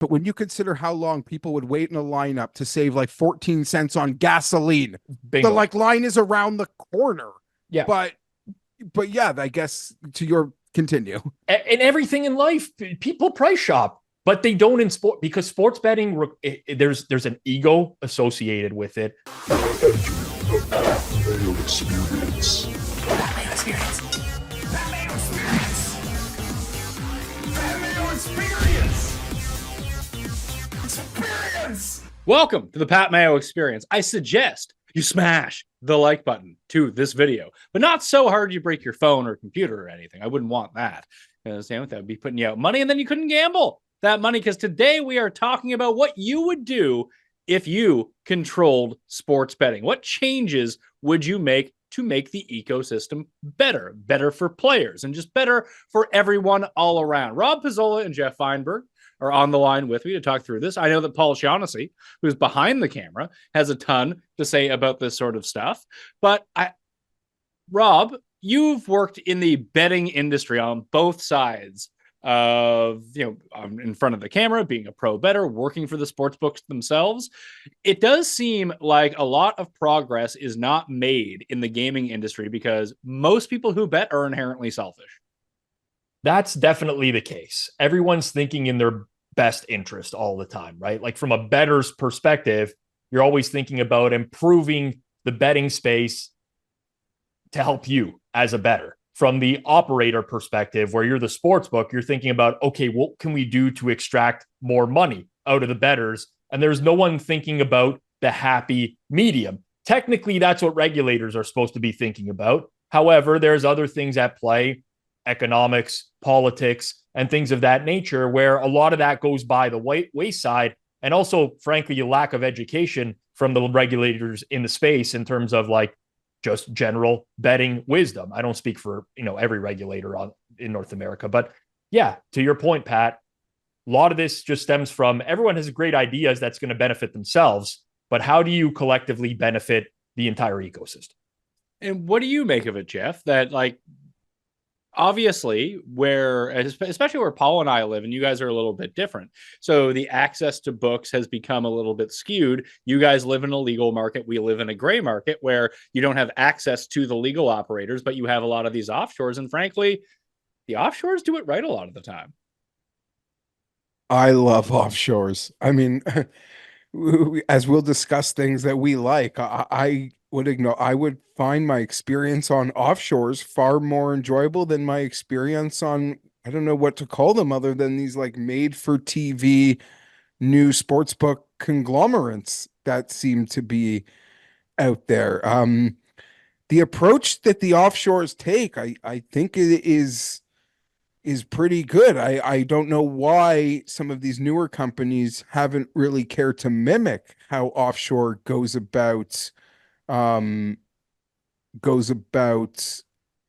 But when you consider how long people would wait in a lineup to save like 14 cents on gasoline, Bingo. the like line is around the corner. Yeah. But yeah, I guess to your continue. And everything in life, people price shop, but they don't in sport, because sports betting, there's an ego associated with it. Mayo experience. Mayo experience. Mayo experience. Mayo experience. Experience. Welcome to the Pat Mayo Experience. I suggest you smash the like button to this video, but not so hard you break your phone or computer or anything. I wouldn't want that. That would be putting you out money, and then you couldn't gamble that money, because today we are talking about what you would do if you controlled sports betting. What changes would you make to make the ecosystem better? Better for players and just better for everyone all around. Rob Pizzola and Geoff Fienberg are on the line with me to talk through this. I know that Paul Shaughnessy, who's behind the camera, has a ton to say about this sort of stuff. But Rob, you've worked in the betting industry on both sides of, in front of the camera, being a pro bettor, working for the sports books themselves. It does seem like a lot of progress is not made in the gaming industry because most people who bet are inherently selfish. That's definitely the case. Everyone's thinking in their best interest all the time, right? Like from a bettor's perspective, you're always thinking about improving the betting space to help you as a bettor. From the operator perspective, where you're the sports book, you're thinking about, okay, what can we do to extract more money out of the bettors? And there's no one thinking about the happy medium. Technically, that's what regulators are supposed to be thinking about. However, there's other things at play, economics, politics, and things of that nature, where a lot of that goes by the wayside. And also, frankly, a lack of education from the regulators in the space in terms of like just general betting wisdom. I don't speak for, every regulator in North America, but yeah, to your point, Pat, a lot of this just stems from everyone has great ideas that's going to benefit themselves, but how do you collectively benefit the entire ecosystem? And what do you make of it, Geoff? That obviously, especially where Paul and I live, and you guys are a little bit different. So the access to books has become a little bit skewed. You guys live in a legal market. We live in a gray market where you don't have access to the legal operators, but you have a lot of these offshores. And frankly, the offshores do it right a lot of the time. I love offshores. I mean, as we'll discuss things that we like, I would find my experience on offshores far more enjoyable than my experience on, I don't know what to call them other than these like made for TV new sportsbook conglomerates that seem to be out there. The approach that the offshores take, I think it is pretty good. I don't know why some of these newer companies haven't really cared to mimic how offshore goes about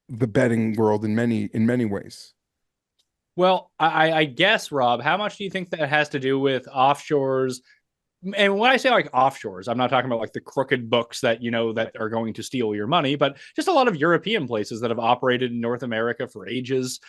the betting world in many ways. Well, I guess, Rob, how much do you think that has to do with offshores? And when I say like offshores, I'm not talking about like the crooked books that, that are going to steal your money, but just a lot of European places that have operated in North America for ages,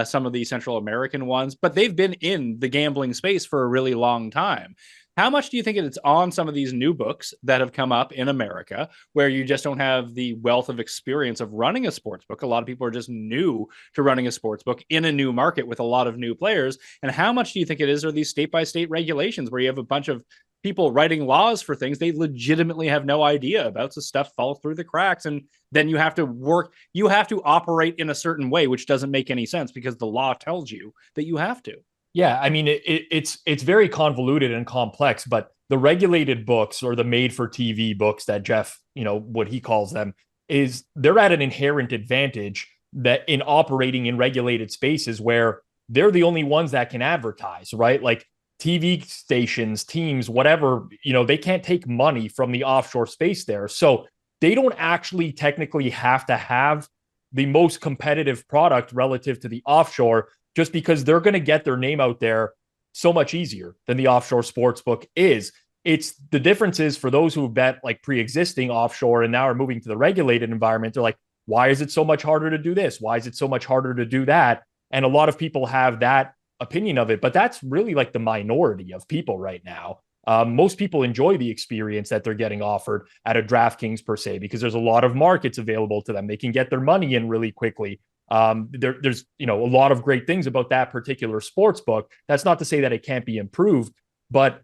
some of the Central American ones, but they've been in the gambling space for a really long time. How much do you think it's on some of these new books that have come up in America where you just don't have the wealth of experience of running a sports book? A lot of people are just new to running a sports book in a new market with a lot of new players. And how much do you think it is, are these state-by-state regulations where you have a bunch of people writing laws for things they legitimately have no idea about, so stuff falls through the cracks, and then you have to operate in a certain way, which doesn't make any sense because the law tells you that you have to. Yeah, I mean, it's very convoluted and complex, but the regulated books or the made-for-TV books that Geoff, what he calls them, is they're at an inherent advantage that in operating in regulated spaces where they're the only ones that can advertise, right? Like TV stations, teams, whatever, they can't take money from the offshore space there. So they don't actually technically have to have the most competitive product relative to the offshore, just because they're going to get their name out there so much easier than the offshore sports book is. It's the differences for those who bet like pre-existing offshore and now are moving to the regulated environment. They're like, why is it so much harder to do this? Why is it so much harder to do that? And a lot of people have that opinion of it, but that's really like the minority of people right now. Most people enjoy the experience that they're getting offered at a DraftKings per se, because there's a lot of markets available to them. They can get their money in really quickly. There's a lot of great things about that particular sports book. That's not to say that it can't be improved, but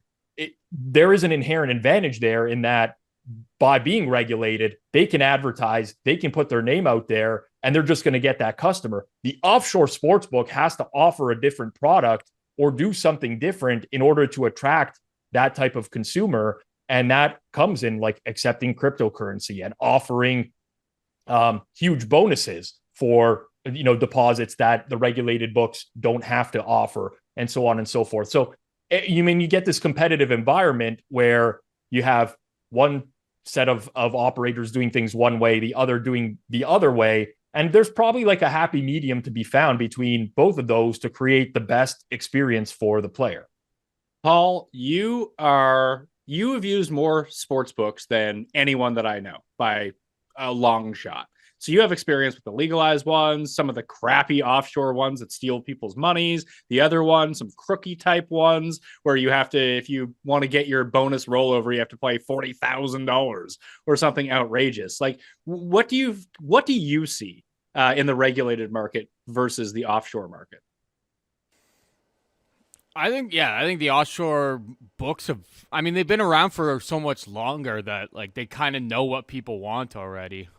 there is an inherent advantage there in that by being regulated, they can advertise, they can put their name out there, and they're just going to get that customer. The offshore sports book has to offer a different product or do something different in order to attract that type of consumer. And that comes in like accepting cryptocurrency and offering huge bonuses for, deposits that the regulated books don't have to offer, and so on and so forth. So you get this competitive environment where you have one set of operators doing things one way, the other doing the other way. And there's probably like a happy medium to be found between both of those to create the best experience for the player. Paul, you have used more sports books than anyone that I know by a long shot. So you have experience with the legalized ones, some of the crappy offshore ones that steal people's monies, the other ones, some crookie type ones where you have to, if you want to get your bonus rollover, you have to play $40,000 or something outrageous. Like, what do you see in the regulated market versus the offshore market? I think the offshore books they've been around for so much longer that like they kind of know what people want already.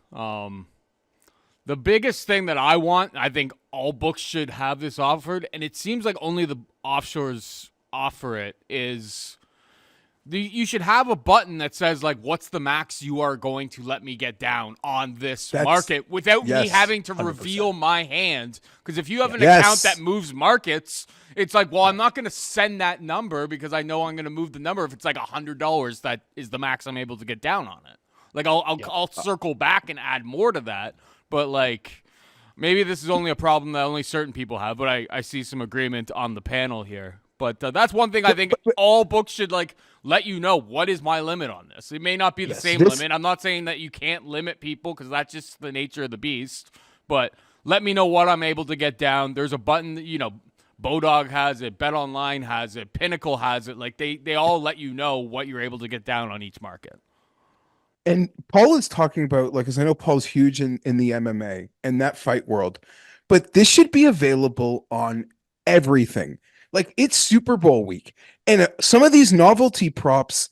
The biggest thing that I think all books should have this offered, and it seems like only the offshores offer it, is you should have a button that says like, what's the max you are going to let me get down on this market without me having to 100%. Reveal my hand. Because if you have an account that moves markets, it's like, well, I'm not going to send that number because I know I'm going to move the number if it's like $100 that is the max I'm able to get down on it. Like I'll circle back and add more to that. But like, maybe this is only a problem that only certain people have, but I see some agreement on the panel here. But that's one thing I think all books should like let you know, what is my limit on this. It may not be the same limit. I'm not saying that you can't limit people because that's just the nature of the beast. But let me know what I'm able to get down. There's a button that, Bodog has it, Bet Online has it, Pinnacle has it. Like they all let you know what you're able to get down on each market. And Paul is talking about, like, because I know Paul's huge in the MMA and that fight world, but this should be available on everything. Like, it's Super Bowl week, and some of these novelty props,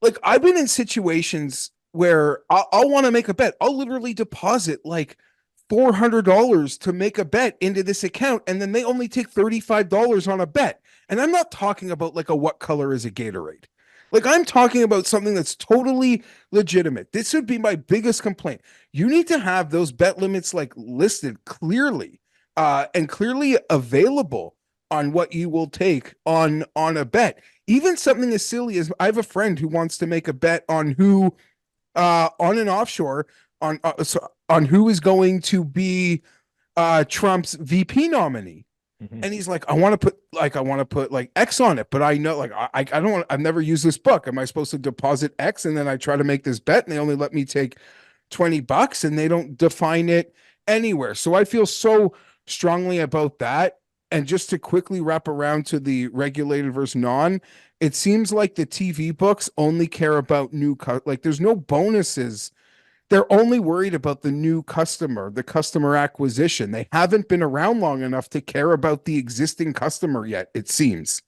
like, I've been in situations where I'll want to make a bet. I'll literally deposit like $400 to make a bet into this account, and then they only take $35 on a bet. And I'm not talking about like a what color is a Gatorade. Like, I'm talking about something that's totally legitimate. This would be my biggest complaint. You need to have those bet limits like listed clearly and clearly available on what you will take on a bet. Even something as silly as, I have a friend who wants to make a bet on who on an offshore on who is going to be Trump's VP nominee. Mm-hmm. And he's like, I want to put like X on it, but I know, like, I don't want, I've never used this book. Am I supposed to deposit X? And then I try to make this bet and they only let me take $20 and they don't define it anywhere. So I feel so strongly about that. And just to quickly wrap around to the regulated versus non, it seems like the TV books only care about like there's no bonuses. They're only worried about the new customer, the customer acquisition. They haven't been around long enough to care about the existing customer yet, it seems.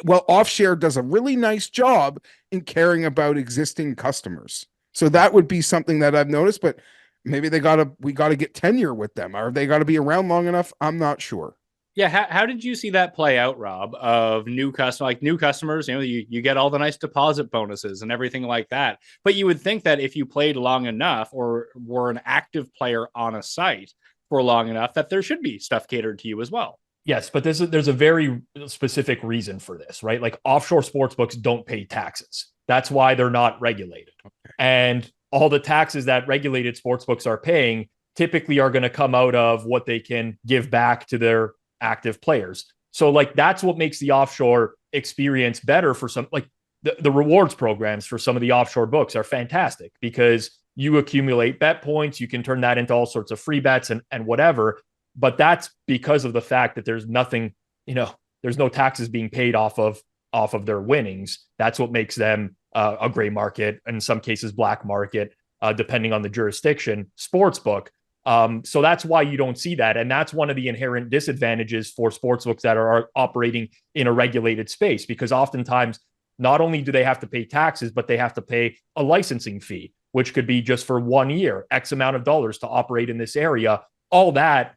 Offshore does a really nice job in caring about existing customers. So that would be something that I've noticed, but maybe we got to get tenure with them. Or they got to be around long enough. I'm not sure. Yeah, how did you see that play out, Rob, of new customers, you get all the nice deposit bonuses and everything like that. But you would think that if you played long enough or were an active player on a site for long enough, that there should be stuff catered to you as well. Yes, but there's a very specific reason for this, right? Like, offshore sportsbooks don't pay taxes. That's why they're not regulated. Okay. And all the taxes that regulated sportsbooks are paying typically are going to come out of what they can give back to their active players. So like, that's what makes the offshore experience better for some, like the rewards programs for some of the offshore books are fantastic because you accumulate bet points. You can turn that into all sorts of free bets and whatever. but that's because of the fact that there's nothing, there's no taxes being paid off of their winnings. That's what makes them a gray market, in some cases black market, depending on the jurisdiction, sports book. So that's why you don't see that. And that's one of the inherent disadvantages for sportsbooks that are operating in a regulated space, because oftentimes not only do they have to pay taxes, but they have to pay a licensing fee, which could be just for 1 year, X amount of dollars to operate in this area. All that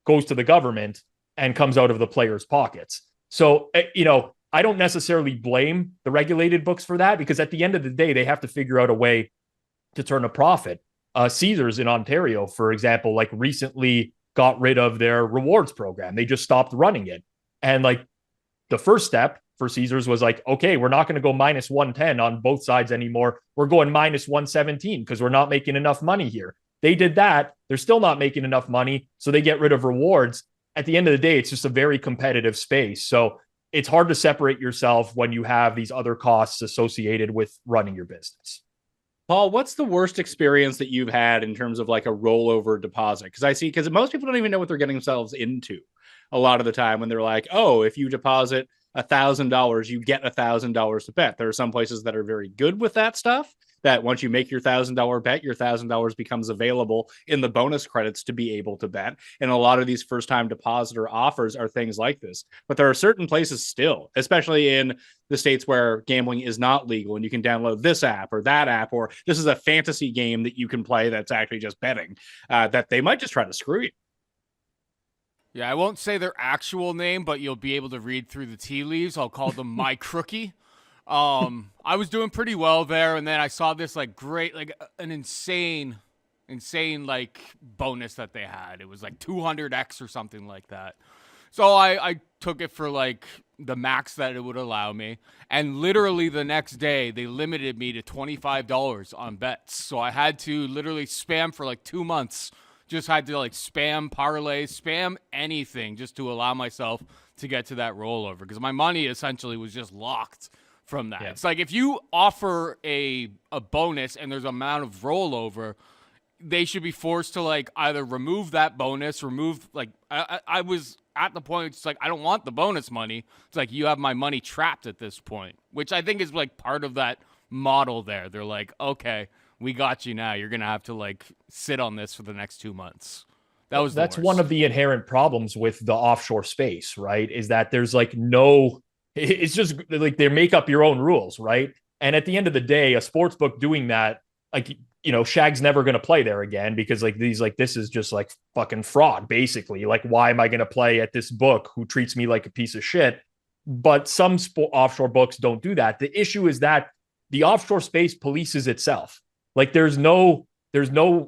goes to the government and comes out of the players' pockets. So, I don't necessarily blame the regulated books for that, because at the end of the day, they have to figure out a way to turn a profit. Caesars in Ontario, for example, like recently got rid of their rewards program. They just stopped running it. And like the first step for Caesars was like, okay, we're not going to go minus 110 on both sides anymore. We're going minus 117 because we're not making enough money here. They did that. They're still not making enough money. So they get rid of rewards. At the end of the day, it's just a very competitive space. So it's hard to separate yourself when you have these other costs associated with running your business. Paul, what's the worst experience that you've had in terms of like a rollover deposit? Because most people don't even know what they're getting themselves into a lot of the time when they're like, oh, if you deposit $1,000, you get $1,000 to bet. There are some places that are very good with that stuff, that once you make your $1,000 bet, your $1,000 becomes available in the bonus credits to be able to bet. And a lot of these first-time depositor offers are things like this. But there are certain places still, especially in the states where gambling is not legal and you can download this app or that app, or this is a fantasy game that you can play that's actually just betting, that they might just try to screw you. Yeah, I won't say their actual name, but you'll be able to read through the tea leaves. I'll call them My Crookie. I was doing pretty well there, and then I saw this like great, like an insane like bonus that they had. It was like 200x or something like that. So I took it for like the max that it would allow me, and literally the next day they limited me to $25 on bets. So I had to literally spam for like 2 months. Just had to like spam parlay, spam anything just to allow myself to get to that rollover, because my money essentially was just locked from that. Yeah. It's like if you offer a bonus and there's an amount of rollover, they should be forced to like either remove that bonus, I was at the point it's like, I don't want the bonus money. It's like, you have my money trapped at this point, which I think is like part of that model there. They're like, okay, we got you now. You're going to have to like sit on this for the next 2 months. That's one of the inherent problems with the offshore space, right? Is that there's like it's just like they make up your own rules, right? And at the end of the day, a sports book doing that, like, Shag's never going to play there again, because like this is just like fucking fraud, basically. Like, why am I going to play at this book who treats me like a piece of shit? But some offshore books don't do that. The issue is that the offshore space polices itself. Like there's no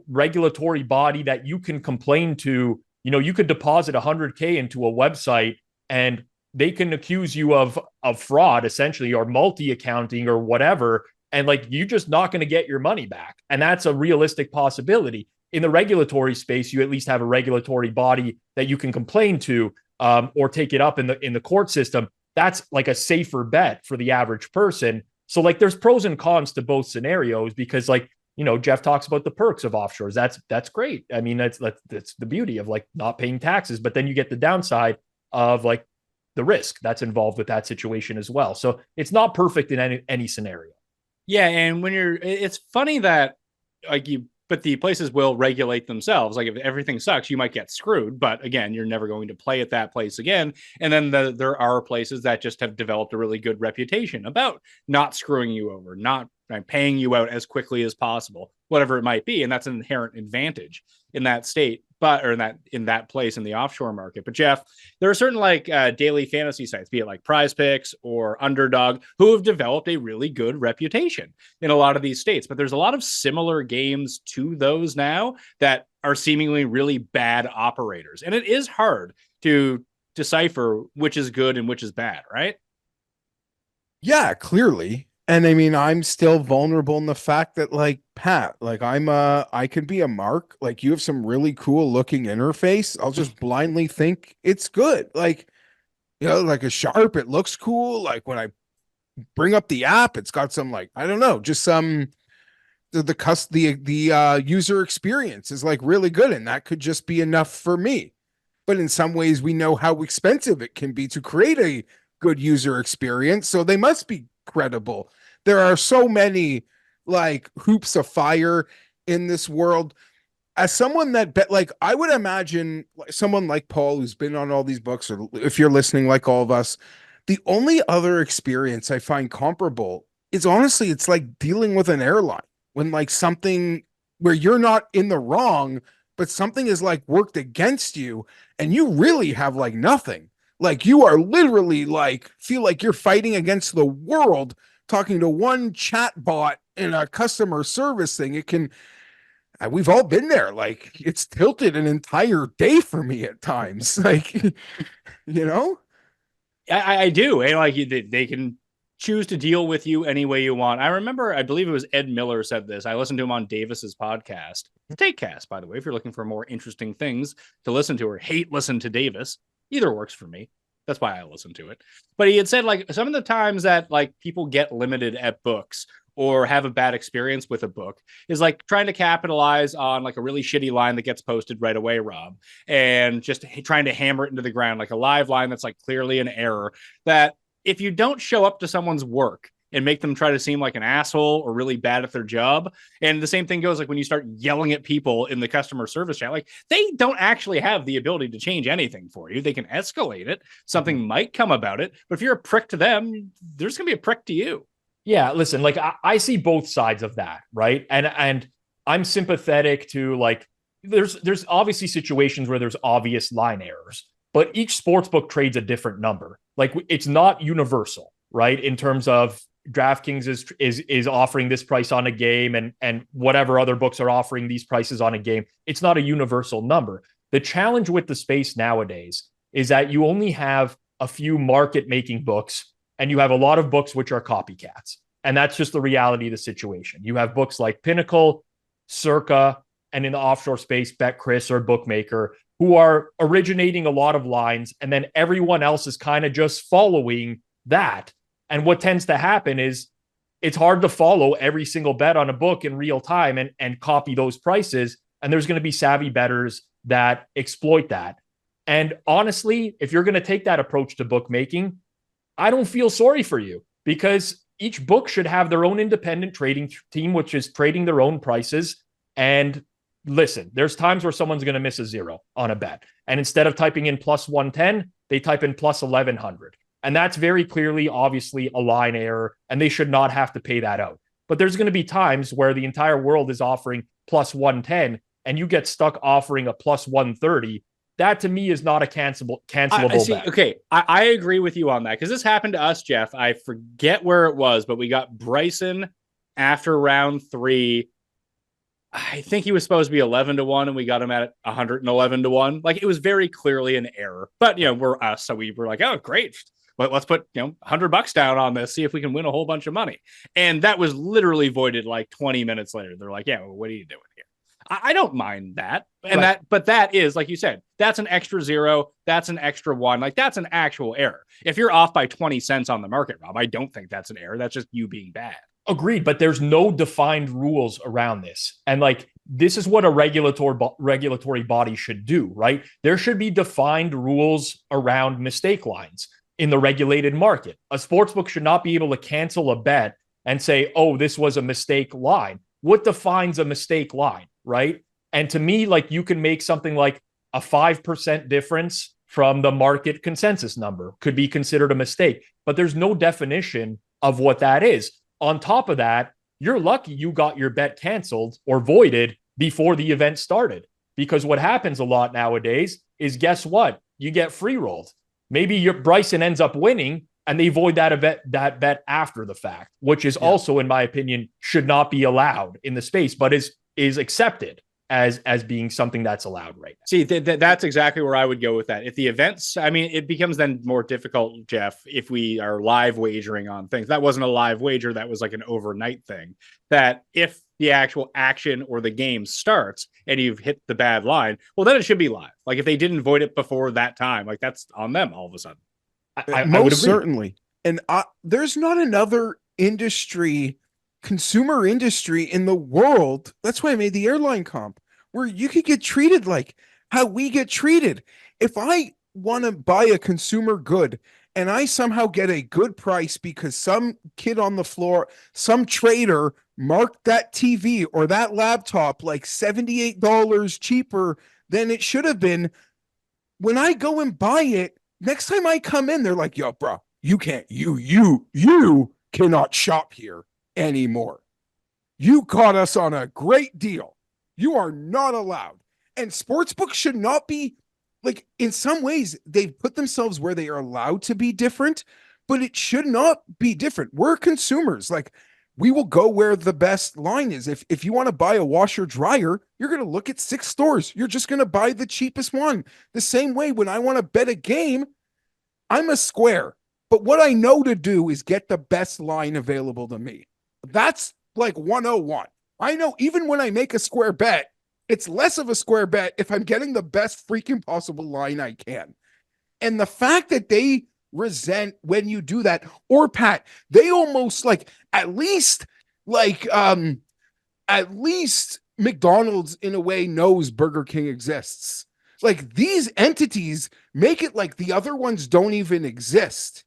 regulatory body that you can complain to. You could deposit 100K into a website and they can accuse you of fraud, essentially, or multi-accounting or whatever. And like, you're just not going to get your money back. And that's a realistic possibility. In the regulatory space, you at least have a regulatory body that you can complain to, or take it up in the court system. That's like a safer bet for the average person. So like, there's pros and cons to both scenarios, because like, Geoff talks about the perks of offshores. That's great. I mean, that's the beauty of like not paying taxes, but then you get the downside of like the risk that's involved with that situation as well. So it's not perfect in any scenario. Yeah. And it's funny that but the places will regulate themselves. Like if everything sucks, you might get screwed, but again, you're never going to play at that place again. And then there are places that just have developed a really good reputation about not screwing you over, not paying you out as quickly as possible, whatever it might be. And that's an inherent advantage in that state, in that place in the offshore market. But Geoff, there are certain like daily fantasy sites, be it like Prize Picks or Underdog, who have developed a really good reputation in a lot of these states. But there's a lot of similar games to those now that are seemingly really bad operators. And it is hard to decipher which is good and which is bad, right? Yeah, clearly. And I mean, I'm still vulnerable in the fact that like Pat, like I could be a mark. Like you have some really cool looking interface. I'll just blindly think it's good. Like, like a Sharp, it looks cool. Like when I bring up the app, it's got some like, I don't know, just some the user experience is like really good. And that could just be enough for me. but in some ways we know how expensive it can be to create a good user experience. So they must be credible. There are so many like hoops of fire in this world. As someone that bet, like, I would imagine someone like Paul, who's been on all these books, or if you're listening, like all of us, the only other experience I find comparable is honestly, it's like dealing with an airline when like something where you're not in the wrong, but something is like worked against you and you really have like nothing. Like you are literally like, feel like you're fighting against the world talking to one chat bot in a customer service thing. It can, we've all been there. Like it's tilted an entire day for me at times. Like, you know, I do. And like they can choose to deal with you any way you want. I remember, I believe it was Ed Miller said this. I listened to him on Davis's podcast, the Takecast, by the way, if you're looking for more interesting things to listen to or hate listen to Davis, either works for me. That's why I listen to it. But he had said like some of the times that like people get limited at books or have a bad experience with a book is like trying to capitalize on like a really shitty line that gets posted right away, Rob, and just trying to hammer it into the ground, like a live line that's like clearly an error, that if you don't show up to someone's work and make them try to seem like an asshole or really bad at their job. And the same thing goes like when you start yelling at people in the customer service chat, like they don't actually have the ability to change anything for you. They can escalate it. Something might come about it. But if you're a prick to them, there's going to be a prick to you. Yeah, listen, like I see both sides of that, right? And I'm sympathetic to like there's obviously situations where there's obvious line errors, but each sportsbook trades a different number. Like it's not universal, right? In terms of DraftKings is offering this price on a game and whatever other books are offering these prices on a game. It's not a universal number. The challenge with the space nowadays is that you only have a few market making books and you have a lot of books which are copycats. And that's just the reality of the situation. You have books like Pinnacle, Circa, and in the offshore space, BetCris or Bookmaker, who are originating a lot of lines, and then everyone else is kind of just following that. And what tends to happen is it's hard to follow every single bet on a book in real time and copy those prices. And there's going to be savvy bettors that exploit that. And honestly, if you're going to take that approach to bookmaking, I don't feel sorry for you because each book should have their own independent trading team, which is trading their own prices. And listen, there's times where someone's going to miss a zero on a bet. And instead of typing in plus 110, they type in plus 1100. And that's very clearly, obviously, a line error, and they should not have to pay that out. But there's going to be times where the entire world is offering plus 110, and you get stuck offering a plus 130. That to me is not a cancelable bet. Okay, I agree with you on that because this happened to us, Geoff. I forget where it was, but we got Bryson after round 3. I think he was supposed to be 11-1, and we got him at 111-1. Like it was very clearly an error. But you know, we're us, so we were like, oh, great. But let's put $100 down on this, see if we can win a whole bunch of money. And that was literally voided like 20 minutes later. They're like, yeah, well, what are you doing here? I don't mind that. And right. but that is, like you said, that's an extra 0. That's an extra 1. Like that's an actual error. If you're off by 20 cents on the market, Rob, I don't think that's an error. That's just you being bad. Agreed, but there's no defined rules around this. And like, this is what a regulatory body should do, right? There should be defined rules around mistake lines in the regulated market. A sportsbook should not be able to cancel a bet and say, oh, this was a mistake line. What defines a mistake line, right? And to me, like you can make something like a 5% difference from the market consensus number could be considered a mistake, but there's no definition of what that is. On top of that, you're lucky you got your bet canceled or voided before the event started. Because what happens a lot nowadays is, guess what? You get free rolled. Maybe your Bryson ends up winning and they void that bet after the fact, which is also, in my opinion, should not be allowed in the space, but is accepted as being something that's allowed right now. See, that's exactly where I would go with that. If the events, I mean, it becomes then more difficult, Geoff, if we are live wagering on things. That wasn't a live wager. That was like an overnight thing. That if the actual action or the game starts and you've hit the bad line, well, then it should be live. Like if they didn't void it before that time, like that's on them all of a sudden. I would Most agree. certainly. And there's not another consumer industry in the world. That's why I made the airline comp, where you could get treated like how we get treated. if I want to buy a consumer good and I somehow get a good price because some kid on the floor, some trader marked that TV or that laptop like $78 cheaper than it should have been, when I go and buy it, next time I come in, they're like, yo, bro, you can't, you cannot shop here anymore. You caught us on a great deal. You are not allowed. And sportsbooks should not be like, in some ways, they've put themselves where they are allowed to be different, but it should not be different. We're consumers. Like, we will go where the best line is. If you want to buy a washer dryer, you're going to look at 6 stores. You're just going to buy the cheapest one. The same way when I want to bet a game, I'm a square. But what I know to do is get the best line available to me. That's like 101. I know even when I make a square bet, it's less of a square bet if I'm getting the best freaking possible line I can. And the fact that they resent when you do that, or Pat, they almost like at least McDonald's in a way knows Burger King exists. Like, these entities make it like the other ones don't even exist.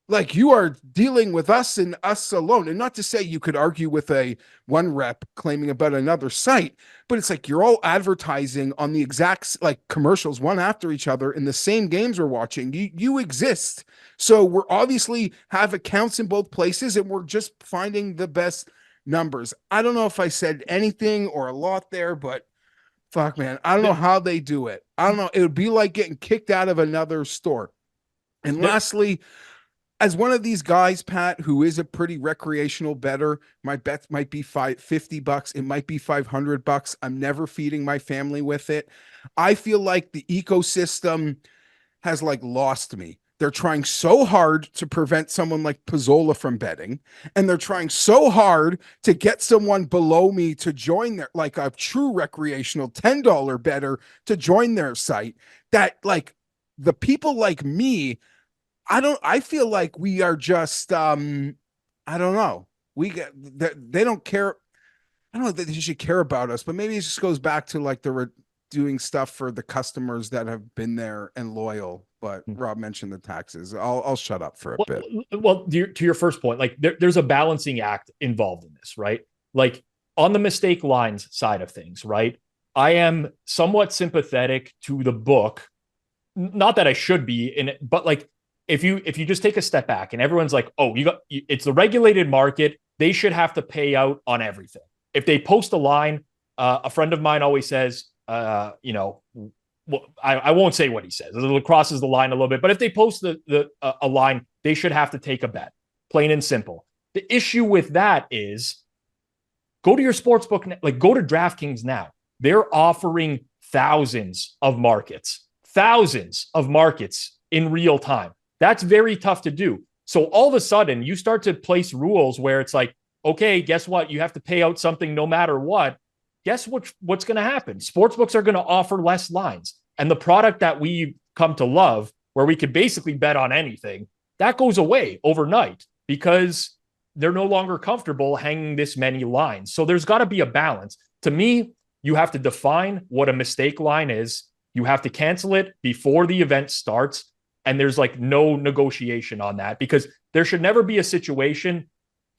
Like, you are dealing with us and us alone. And not to say you could argue with a one rep claiming about another site, but it's like you're all advertising on the exact like commercials one after each other in the same games we're watching. You exist. So we're obviously have accounts in both places and we're just finding the best numbers. I don't know if I said anything or a lot there, but fuck, man, I don't know how they do it. I don't know. It would be like getting kicked out of another store. And lastly, as one of these guys, Pat, who is a pretty recreational bettor, my bets might be $50. It might be $500. I'm never feeding my family with it. I feel like the ecosystem has like lost me. They're trying so hard to prevent someone like Pizzola from betting, and they're trying so hard to get someone below me to join their, like a true recreational $10 bettor to join their site, that like the people like me, I feel like we are just, I don't know. They don't care. I don't know that they should care about us, but maybe it just goes back to like doing stuff for the customers that have been there and loyal. But Rob mentioned the taxes. I'll shut up for a bit. Well, to your first point, like there's a balancing act involved in this, right? Like on the mistake lines side of things, right? I am somewhat sympathetic to the book. Not that I should be in it, but like, if you just take a step back and everyone's like, oh, it's the regulated market, they should have to pay out on everything. If they post a line, a friend of mine always says, I won't say what he says. It crosses the line a little bit, but if they post a line, they should have to take a bet, plain and simple. The issue with that is, go to your sports book, like go to DraftKings now. They're offering thousands of markets in real time. That's very tough to do. So all of a sudden, you start to place rules where it's like, okay, guess what? You have to pay out something no matter what. Guess what's going to happen? Sportsbooks are going to offer less lines. And the product that we come to love, where we could basically bet on anything, that goes away overnight because they're no longer comfortable hanging this many lines. So there's got to be a balance. To me, you have to define what a mistake line is. You have to cancel it before the event starts. And there's like no negotiation on that, because there should never be a situation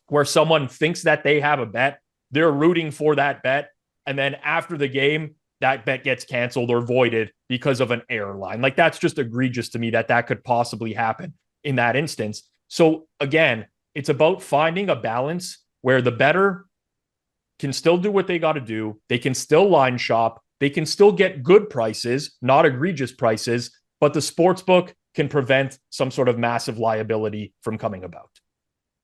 where someone thinks that they have a bet, they're rooting for that bet, and then after the game, that bet gets canceled or voided because of an error line. Like, that's just egregious to me that could possibly happen in that instance. So again, it's about finding a balance where the bettor can still do what they got to do. They can still line shop. They can still get good prices, not egregious prices, but the sportsbook can prevent some sort of massive liability from coming about.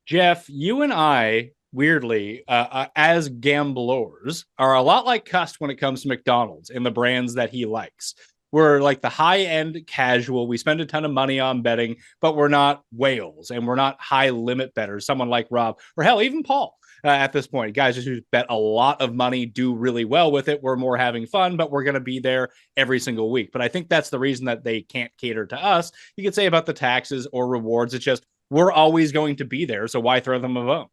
Geoff, you and I, weirdly, as gamblers, are a lot like Cust when it comes to McDonald's and the brands that he likes. We're like the high-end casual. We spend a ton of money on betting, but we're not whales and we're not high-limit bettors. Someone like Rob, or hell, even Paul. At this point, guys who bet a lot of money, do really well with it. We're more having fun, but we're going to be there every single week. But I think that's the reason that they can't cater to us. You could say about the taxes or rewards. It's just, we're always going to be there. So why throw them a bone?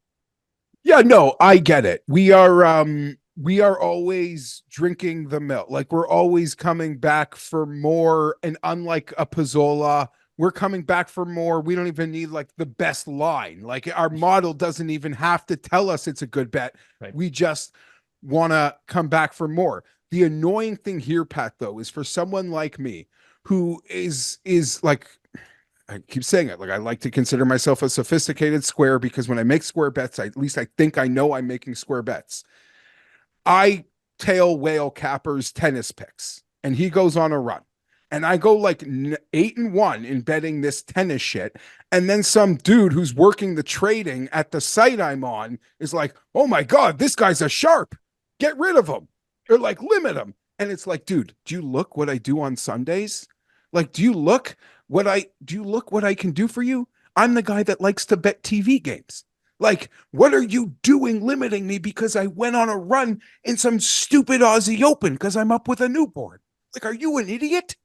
Yeah, no, I get it. We are, we are always drinking the milk. Like we're always coming back for more. And unlike a Pizzola, we're coming back for more. We don't even need like the best line. Like our model doesn't even have to tell us it's a good bet. Right. We just want to come back for more. The annoying thing here, Pat, though, is for someone like me who is like, I keep saying it, like I like to consider myself a sophisticated square because when I make square bets, at least I think I know I'm making square bets. I tail whale Capper's tennis picks and he goes on a run. And I go like 8-1 in betting this tennis shit. And then some dude who's working the trading at the site I'm on is like, oh my God, this guy's a sharp. Get rid of him. Or like limit him. And it's like, dude, do you look what I do on Sundays? Like, do you look what I can do for you? I'm the guy that likes to bet TV games. Like, what are you doing limiting me because I went on a run in some stupid Aussie Open because I'm up with a newborn? Like, are you an idiot?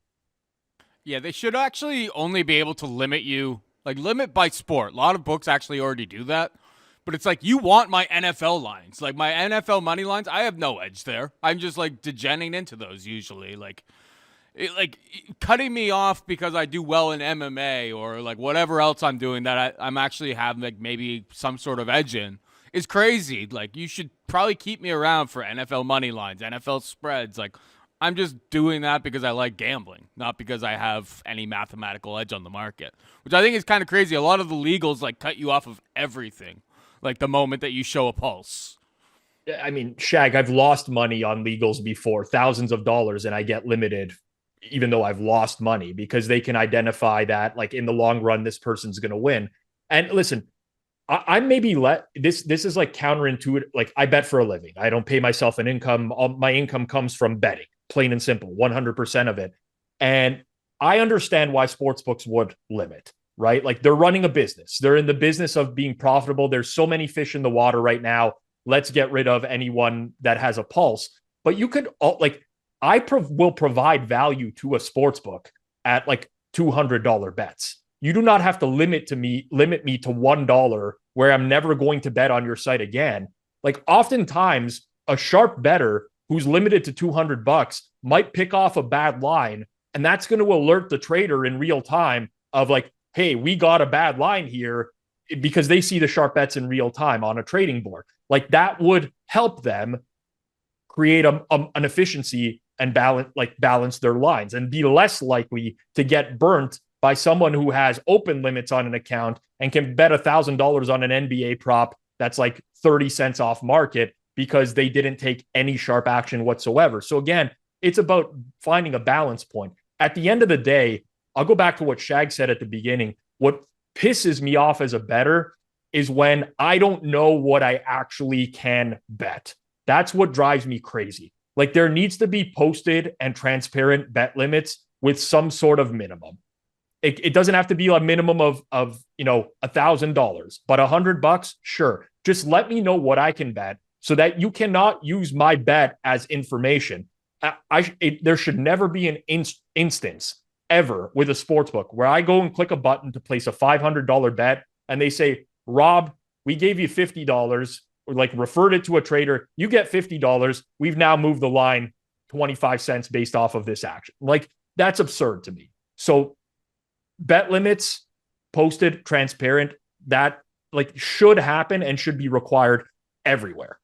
Yeah, they should actually only be able to limit you, like limit by sport. A lot of books actually already do that. But it's like, you want my NFL lines. Like my NFL money lines, I have no edge there. I'm just like degenerating into those usually. Like cutting me off because I do well in MMA or like whatever else I'm doing that I'm actually having like maybe some sort of edge in is crazy. Like you should probably keep me around for NFL money lines, NFL spreads. Like I'm just doing that because I like gambling, not because I have any mathematical edge on the market, which I think is kind of crazy. A lot of the legals like cut you off of everything, like the moment that you show a pulse. I mean, Shag, I've lost money on legals before, thousands of dollars, and I get limited even though I've lost money because they can identify that like in the long run, this person's going to win. And listen, I maybe this is like counterintuitive. Like I bet for a living. I don't pay myself an income. All my income comes from betting. Plain and simple, 100% of it. And I understand why sportsbooks would limit, right? Like they're running a business. They're in the business of being profitable. There's so many fish in the water right now. Let's get rid of anyone that has a pulse. But you could will provide value to a sportsbook at like $200 bets. You do not have to limit me to $1 where I'm never going to bet on your site again. Like oftentimes a sharp bettor who's limited to $200 might pick off a bad line. And that's going to alert the trader in real time of like, hey, we got a bad line here because they see the sharp bets in real time on a trading board. Like that would help them create an efficiency and balance their lines and be less likely to get burnt by someone who has open limits on an account and can bet $1,000 on an NBA prop that's like 30 cents off market because they didn't take any sharp action whatsoever. So again, it's about finding a balance point. At the end of the day, I'll go back to what Shag said at the beginning. What pisses me off as a bettor is when I don't know what I actually can bet. That's what drives me crazy. Like there needs to be posted and transparent bet limits with some sort of minimum. It doesn't have to be a minimum of $1,000, but $100, sure. Just let me know what I can bet so that you cannot use my bet as information. There should never be an instance ever with a sportsbook where I go and click a button to place a $500 bet and they say, Rob, we gave you $50 or like referred it to a trader. You get $50. We've now moved the line 25 cents based off of this action. Like that's absurd to me. So bet limits posted, transparent, that like should happen and should be required everywhere.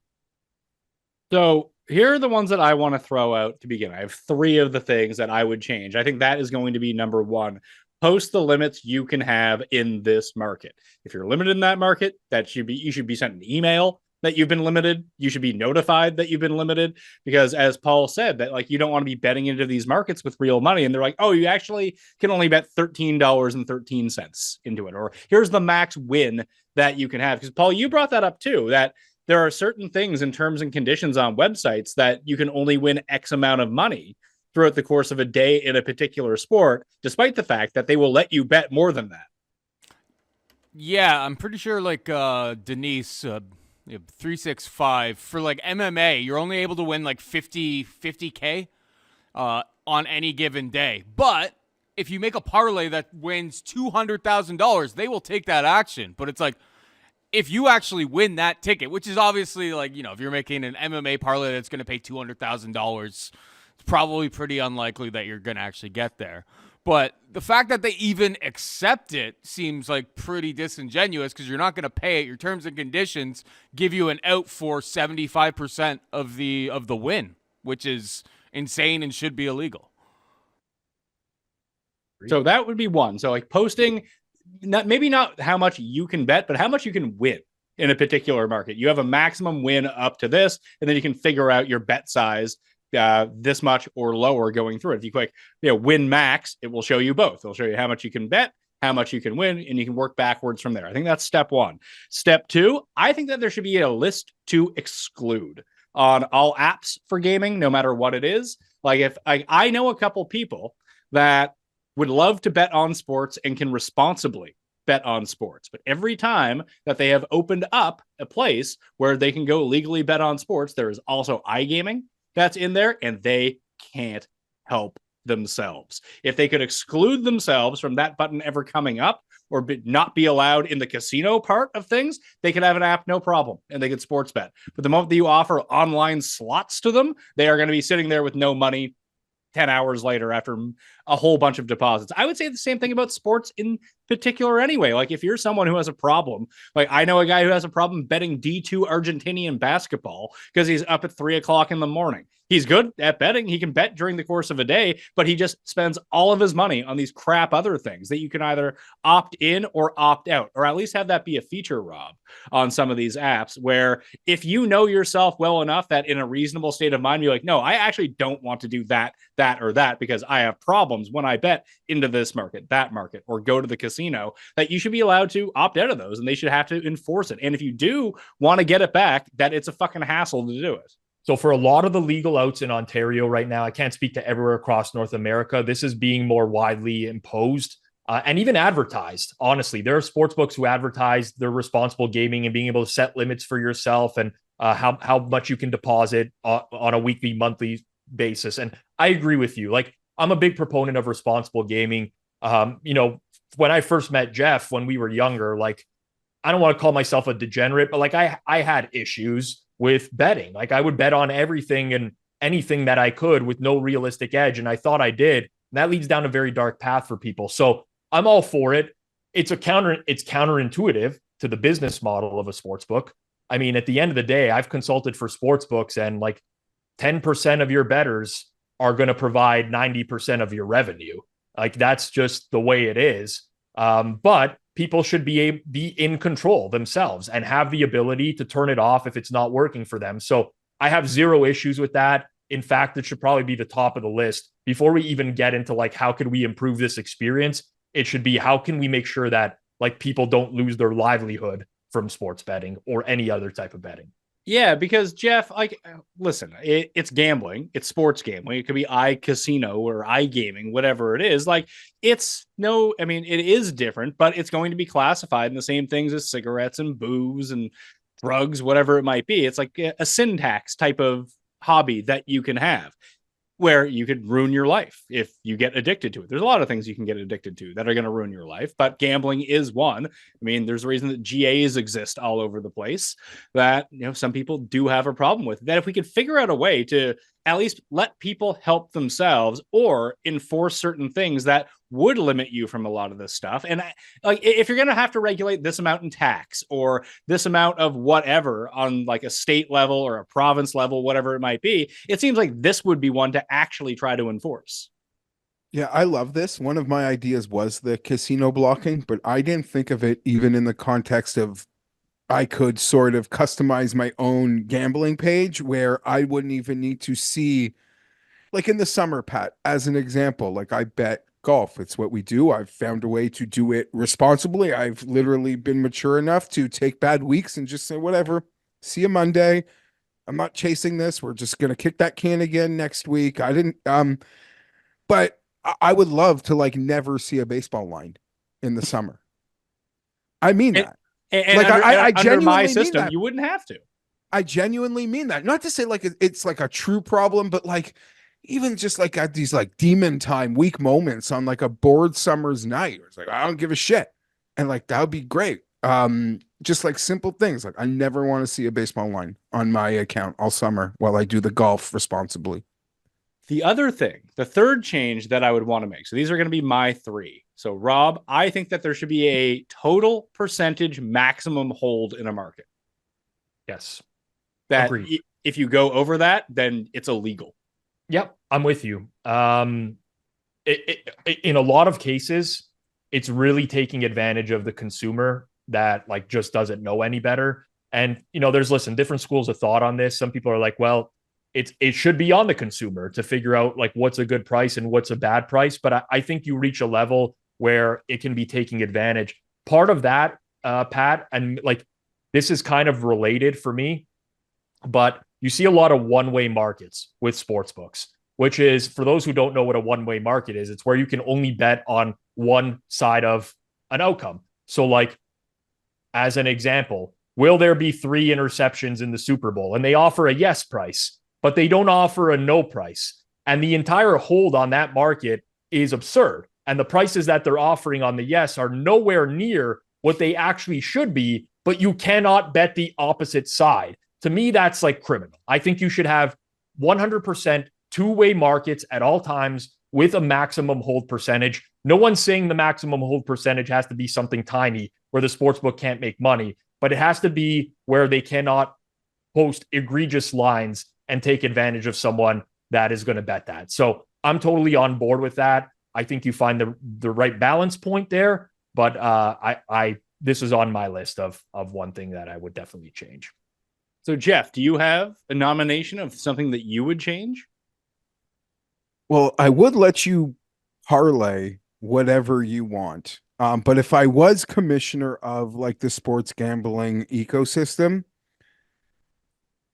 So here are the ones that I want to throw out to begin. I have 3 of the things that I would change. I think that is going to be number 1. Post the limits you can have in this market. If you're limited in that market, you should be sent an email that you've been limited. You should be notified that you've been limited because as Paul said, that like you don't want to be betting into these markets with real money. And they're like, oh, you actually can only bet $13.13 into it. Or here's the max win that you can have. Because Paul, you brought that up too, that there are certain things in terms and conditions on websites that you can only win X amount of money throughout the course of a day in a particular sport, despite the fact that they will let you bet more than that. Yeah, I'm pretty sure like Denise 365 for like MMA, you're only able to win like 50K on any given day. But if you make a parlay that wins $200,000, they will take that action. But it's like if you actually win that ticket, which is obviously like, if you're making an MMA parlay that's going to pay $200,000, it's probably pretty unlikely that you're going to actually get there. But the fact that they even accept it seems like pretty disingenuous, because you're not going to pay it. Your terms and conditions give you an out for 75% of the win, which is insane and should be illegal. So that would be one. So like posting, maybe not how much you can bet, but how much you can win in a particular market. You have a maximum win up to this, and then you can figure out your bet size, this much or lower going through it. If you click, win max, it will show you both. It'll show you how much you can bet, how much you can win, and you can work backwards from there. I think that's step one. Step two, I think that there should be a list to exclude on all apps for gaming, no matter what it is. Like if I know a couple people that would love to bet on sports and can responsibly bet on sports, but every time that they have opened up a place where they can go legally bet on sports, there is also iGaming that's in there, and they can't help themselves. If they could exclude themselves from that button ever coming up, or not be allowed in the casino part of things, they could have an app, no problem, and they could sports bet. But the moment that you offer online slots to them, they are going to be sitting there with no money 10 hours later after a whole bunch of deposits. I would say the same thing about sports in particular anyway. Like if you're someone who has a problem, like I know a guy who has a problem betting D2 Argentinian basketball because he's up at 3:00 in the morning. He's good at betting. He can bet during the course of a day, but he just spends all of his money on these crap other things that you can either opt in or opt out, or at least have that be a feature, Rob, on some of these apps where if you know yourself well enough that in a reasonable state of mind, you're like, no, I actually don't want to do that, or that, because I have problems when I bet into this market, that market, or go to the casino, that you should be allowed to opt out of those, and they should have to enforce it. And if you do want to get it back, that it's a fucking hassle to do it. So for a lot of the legal outs in Ontario right now, I can't speak to everywhere across North America, this is being more widely imposed and even advertised. Honestly, there are sports books who advertise their responsible gaming and being able to set limits for yourself and how much you can deposit on a weekly, monthly basis. And I agree with you. Like, I'm a big proponent of responsible gaming. When I first met Geoff, when we were younger, like, I don't want to call myself a degenerate, but like I had issues with betting. Like I would bet on everything and anything that I could with no realistic edge. And I thought I did. And that leads down a very dark path for people. So I'm all for it. It's counterintuitive to the business model of a sports book. I mean, at the end of the day, I've consulted for sports books, and like 10% of your bettors are going to provide 90% of your revenue. Like that's just the way it is. But people should be in control themselves and have the ability to turn it off if it's not working for them. So I have zero issues with that. In fact, it should probably be the top of the list before we even get into like, how could we improve this experience? It should be, how can we make sure that like people don't lose their livelihood from sports betting or any other type of betting? Yeah, because Geoff, like, listen, it's gambling. It's sports gambling. It could be iCasino or iGaming, whatever it is. Like, it is different, but it's going to be classified in the same things as cigarettes and booze and drugs, whatever it might be. It's like a syntax type of hobby that you can have, where you could ruin your life if you get addicted to it. There's a lot of things you can get addicted to that are going to ruin your life, but gambling is one. I mean, there's a reason that GAs exist all over the place that, some people do have a problem with. That if we could figure out a way to at least let people help themselves or enforce certain things that would limit you from a lot of this stuff. And like, if you're going to have to regulate this amount in tax or this amount of whatever on like a state level or a province level, whatever it might be, it seems like this would be one to actually try to enforce. Yeah, I love this. One of my ideas was the casino blocking, but I didn't think of it even in the context of I could sort of customize my own gambling page where I wouldn't even need to see, like in the summer, Pat, as an example, like I bet golf. It's what we do. I've found a way to do it responsibly. I've literally been mature enough to take bad weeks and just say, whatever, see you Monday. I'm not chasing this. We're just going to kick that can again next week. But I would love to like never see a baseball line in the summer. I mean that. And like I genuinely under my mean system, that. you wouldn't have to. I genuinely mean that. Not to say like it's like a true problem, but like even just like at these like demon time weak moments on like a bored summer's night, it's like I don't give a shit, and like that would be great. just like simple things. Like I never want to see a baseball line on my account all summer while I do the golf responsibly. The other thing, the third change that I would want to make. So these are going to be my three. So Rob, I think that there should be a total percentage maximum hold in a market. Yes. That Agreed. if you go over that, then it's illegal. Yep, I'm with you. In a lot of cases, it's really taking advantage of the consumer that like just doesn't know any better. And there's different schools of thought on this. Some people are like, well, it should be on the consumer to figure out like what's a good price and what's a bad price. But I think you reach a level where it can be taking advantage. Part of that, Pat, and like this is kind of related for me, but you see a lot of one-way markets with sports books, which is, for those who don't know what a one-way market is, it's where you can only bet on one side of an outcome. So like, as an example, will there be 3 interceptions in the Super Bowl? And they offer a yes price, but they don't offer a no price. And the entire hold on that market is absurd. And the prices that they're offering on the yes are nowhere near what they actually should be, but you cannot bet the opposite side. To me, that's like criminal. I think you should have 100% two-way markets at all times with a maximum hold percentage. No one's saying the maximum hold percentage has to be something tiny where the sportsbook can't make money, but it has to be where they cannot post egregious lines and take advantage of someone that is going to bet that. So I'm totally on board with that. I think you find the right balance point there, but this is on my list of one thing that I would definitely change. So Geoff, do you have a nomination of something that you would change? Well, I would let you parlay whatever you want. But if I was commissioner of like the sports gambling ecosystem,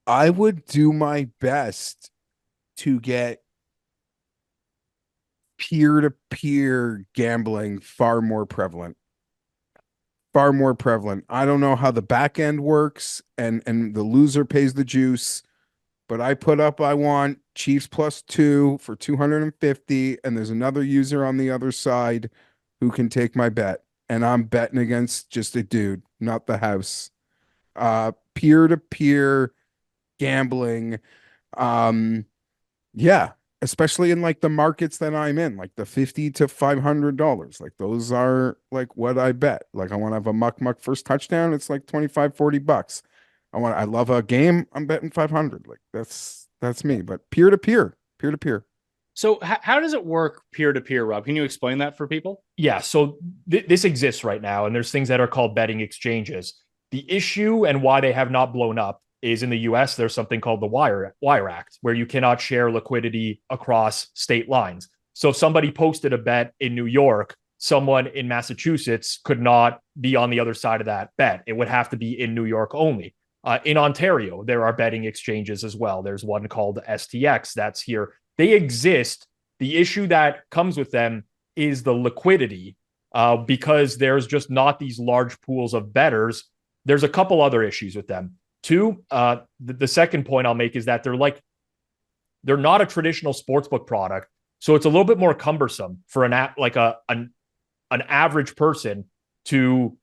I would do my best to get peer-to-peer gambling far more prevalent. Far more prevalent. I don't know how the back end works and the loser pays the juice, but I put up, I want Chiefs +2 for 250, and there's another user on the other side who can take my bet. And I'm betting against just a dude, not the house. Peer-to-peer gambling. Yeah, especially in like the markets that I'm in, like the $50 to $500. Like those are like what I bet. Like I want to have a muck first touchdown. It's like 25, $40. I love a game. I'm betting 500. Like that's me, but peer to peer. So how does it work peer to peer, Rob? Can you explain that for people? Yeah. So this exists right now, and there's things that are called betting exchanges. The issue and why they have not blown up is in the US, there's something called the Wire Act, where you cannot share liquidity across state lines. So if somebody posted a bet in New York, someone in Massachusetts could not be on the other side of that bet. It would have to be in New York only. In Ontario, there are betting exchanges as well. There's one called STX that's here. They exist. The issue that comes with them is the liquidity, because there's just not these large pools of bettors. There's a couple other issues with them. Two, the second point I'll make is that they're not a traditional sportsbook product, so it's a little bit more cumbersome for an average person to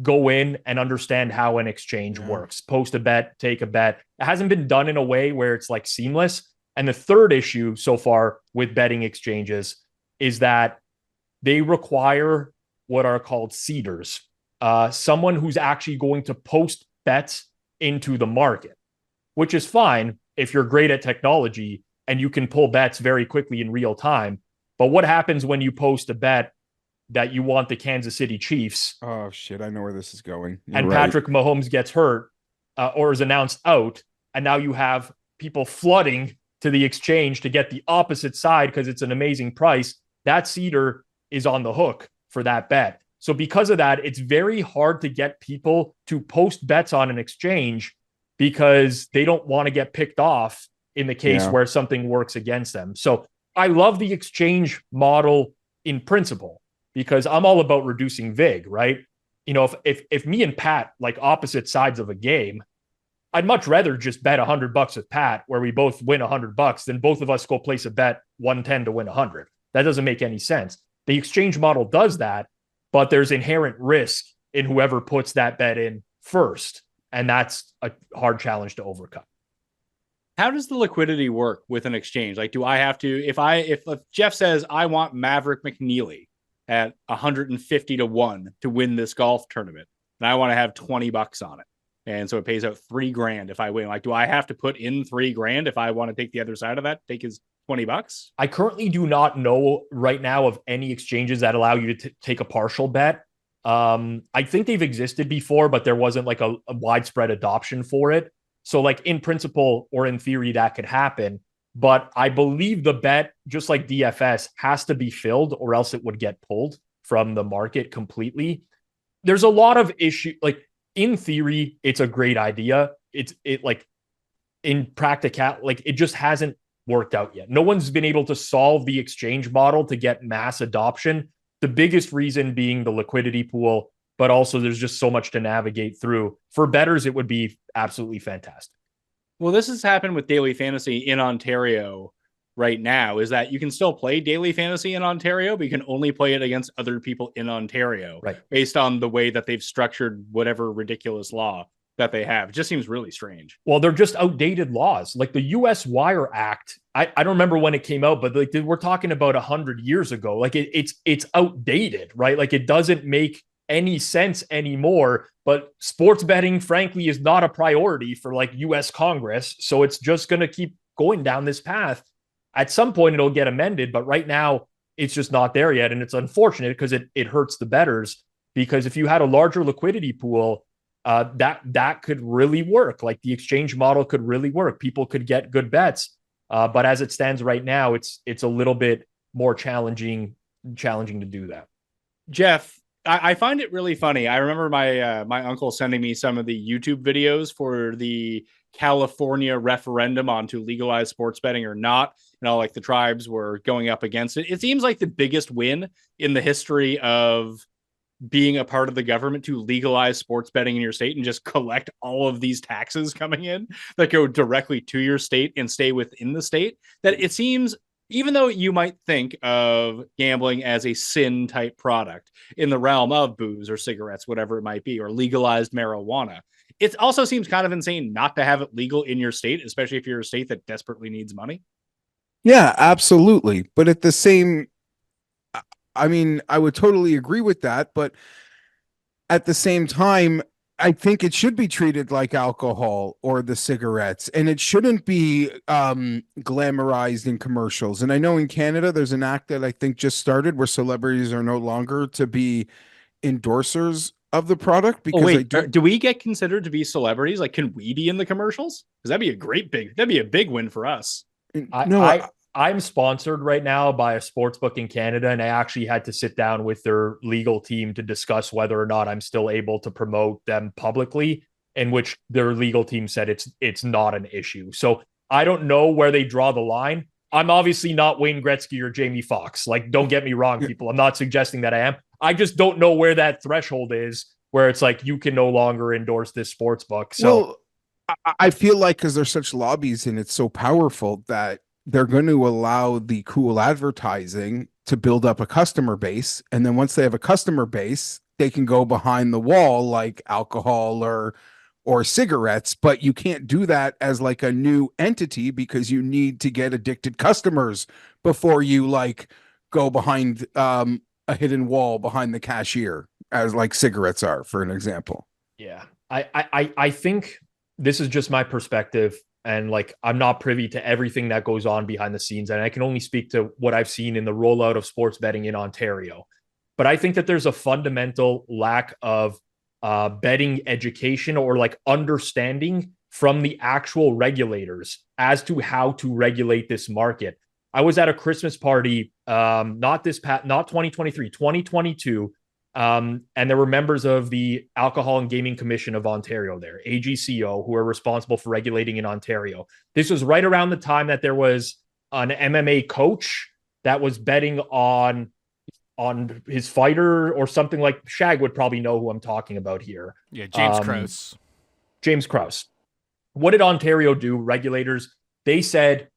go in and understand how an exchange works. Post a bet, take a bet. It hasn't been done in a way where it's like seamless. And the third issue so far with betting exchanges is that they require what are called seeders, someone who's actually going to post bets into the market, which is fine if you're great at technology and you can pull bets very quickly in real time. But what happens when you post a bet that you want the Kansas City Chiefs? Oh shit, I know where this is going. You're and right. Patrick Mahomes gets hurt or is announced out, and now you have people flooding to the exchange to get the opposite side because it's an amazing price. That seeder is on the hook for that bet. So because of that, it's very hard to get people to post bets on an exchange because they don't want to get picked off in the case where something works against them. So I love the exchange model in principle because I'm all about reducing vig, right? You know, if me and Pat like opposite sides of a game, I'd much rather just bet $100 with Pat where we both win $100 than both of us go place a bet 110 to win 100. That doesn't make any sense. The exchange model does that, but there's inherent risk in whoever puts that bet in first. And that's a hard challenge to overcome. How does the liquidity work with an exchange? Like, do I have to, if Geoff says I want Maverick McNeely at 150 to 1 to win this golf tournament, and I want to have $20 on it, and so it pays out $3,000 if I win, like, do I have to put in $3,000 if I want to take the other side of that, take his $20? I currently do not know right now of any exchanges that allow you to take a partial bet. I think they've existed before, but there wasn't like a widespread adoption for it. So like in principle or in theory, that could happen. But I believe the bet, just like DFS, has to be filled or else it would get pulled from the market completely. There's a lot of issue. Like in theory, it's a great idea. It like in practical, like it just hasn't worked out yet. No one's been able to solve the exchange model to get mass adoption. The biggest reason being the liquidity pool, but also there's just so much to navigate through. For bettors, it would be absolutely fantastic. Well, this has happened with daily fantasy in Ontario right now, is that you can still play daily fantasy in Ontario, but you can only play it against other people in Ontario, right, based on the way that they've structured whatever ridiculous law that they have. It just seems really strange. Well, they're just outdated laws. Like the U.S. Wire Act, I don't remember when it came out, but like we're talking about 100 years ago. Like it's outdated, right? Like it doesn't make any sense anymore. But sports betting, frankly, is not a priority for like U.S. Congress. So it's just going to keep going down this path. At some point, it'll get amended. But right now, it's just not there yet. And it's unfortunate because it hurts the bettors. Because if you had a larger liquidity pool, that could really work. Like the exchange model could really work. People could get good bets. But as it stands right now, it's a little bit more challenging to do that. Geoff, I find it really funny. I remember my uncle sending me some of the YouTube videos for the California referendum on to legalize sports betting or not. And all like the tribes were going up against it. It seems like the biggest win in the history of being a part of the government to legalize sports betting in your state and just collect all of these taxes coming in that go directly to your state and stay within the state. That it seems, even though you might think of gambling as a sin type product in the realm of booze or cigarettes, whatever it might be, or legalized marijuana, it also seems kind of insane not to have it legal in your state, especially if you're a state that desperately needs money. Yeah, absolutely. But at the same, I mean, I would totally agree with that. But at the same time, I think it should be treated like alcohol or the cigarettes, and it shouldn't be glamorized in commercials. And I know in Canada, there's an act that I think just started where celebrities are no longer to be endorsers of the product. Because do we get considered to be celebrities? Like, can we be in the commercials? Because that'd be a big win for us. I'm sponsored right now by a sports book in Canada, and I actually had to sit down with their legal team to discuss whether or not I'm still able to promote them publicly, in which their legal team said it's not an issue. So I don't know where they draw the line. I'm obviously not Wayne Gretzky or Jamie Foxx. Like, don't get me wrong, people. I'm not suggesting that I am. I just don't know where that threshold is where it's like you can no longer endorse this sports book. So I feel like because there's such lobbies and it's so powerful that they're going to allow the cool advertising to build up a customer base. And then once they have a customer base, they can go behind the wall like alcohol or cigarettes, but you can't do that as like a new entity because you need to get addicted customers before you like go behind a hidden wall behind the cashier, as like cigarettes are, for an example. Yeah. I think this is just my perspective. And like, I'm not privy to everything that goes on behind the scenes. And I can only speak to what I've seen in the rollout of sports betting in Ontario. But I think that there's a fundamental lack of betting education or like understanding from the actual regulators as to how to regulate this market. I was at a Christmas party, not 2023, 2022. And there were members of the Alcohol and Gaming Commission of Ontario there, AGCO, who are responsible for regulating in Ontario. This was right around the time that there was an MMA coach that was betting on his fighter or something. Like Shag would probably know who I'm talking about here. Yeah, James Krause. James Krause. What did Ontario do? Regulators, they said,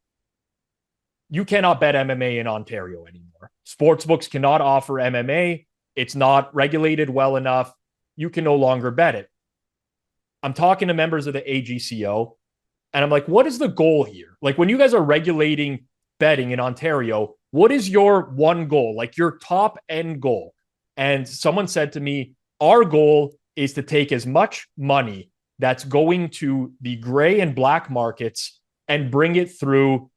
you cannot bet MMA in Ontario anymore. Sportsbooks cannot offer MMA. It's not regulated well enough. You can no longer bet it. I'm talking to members of the AGCO, and I'm like, what is the goal here? Like, when you guys are regulating betting in Ontario, what is your one goal, like your top end goal? And someone said to me, our goal is to take as much money that's going to the gray and black markets and bring it through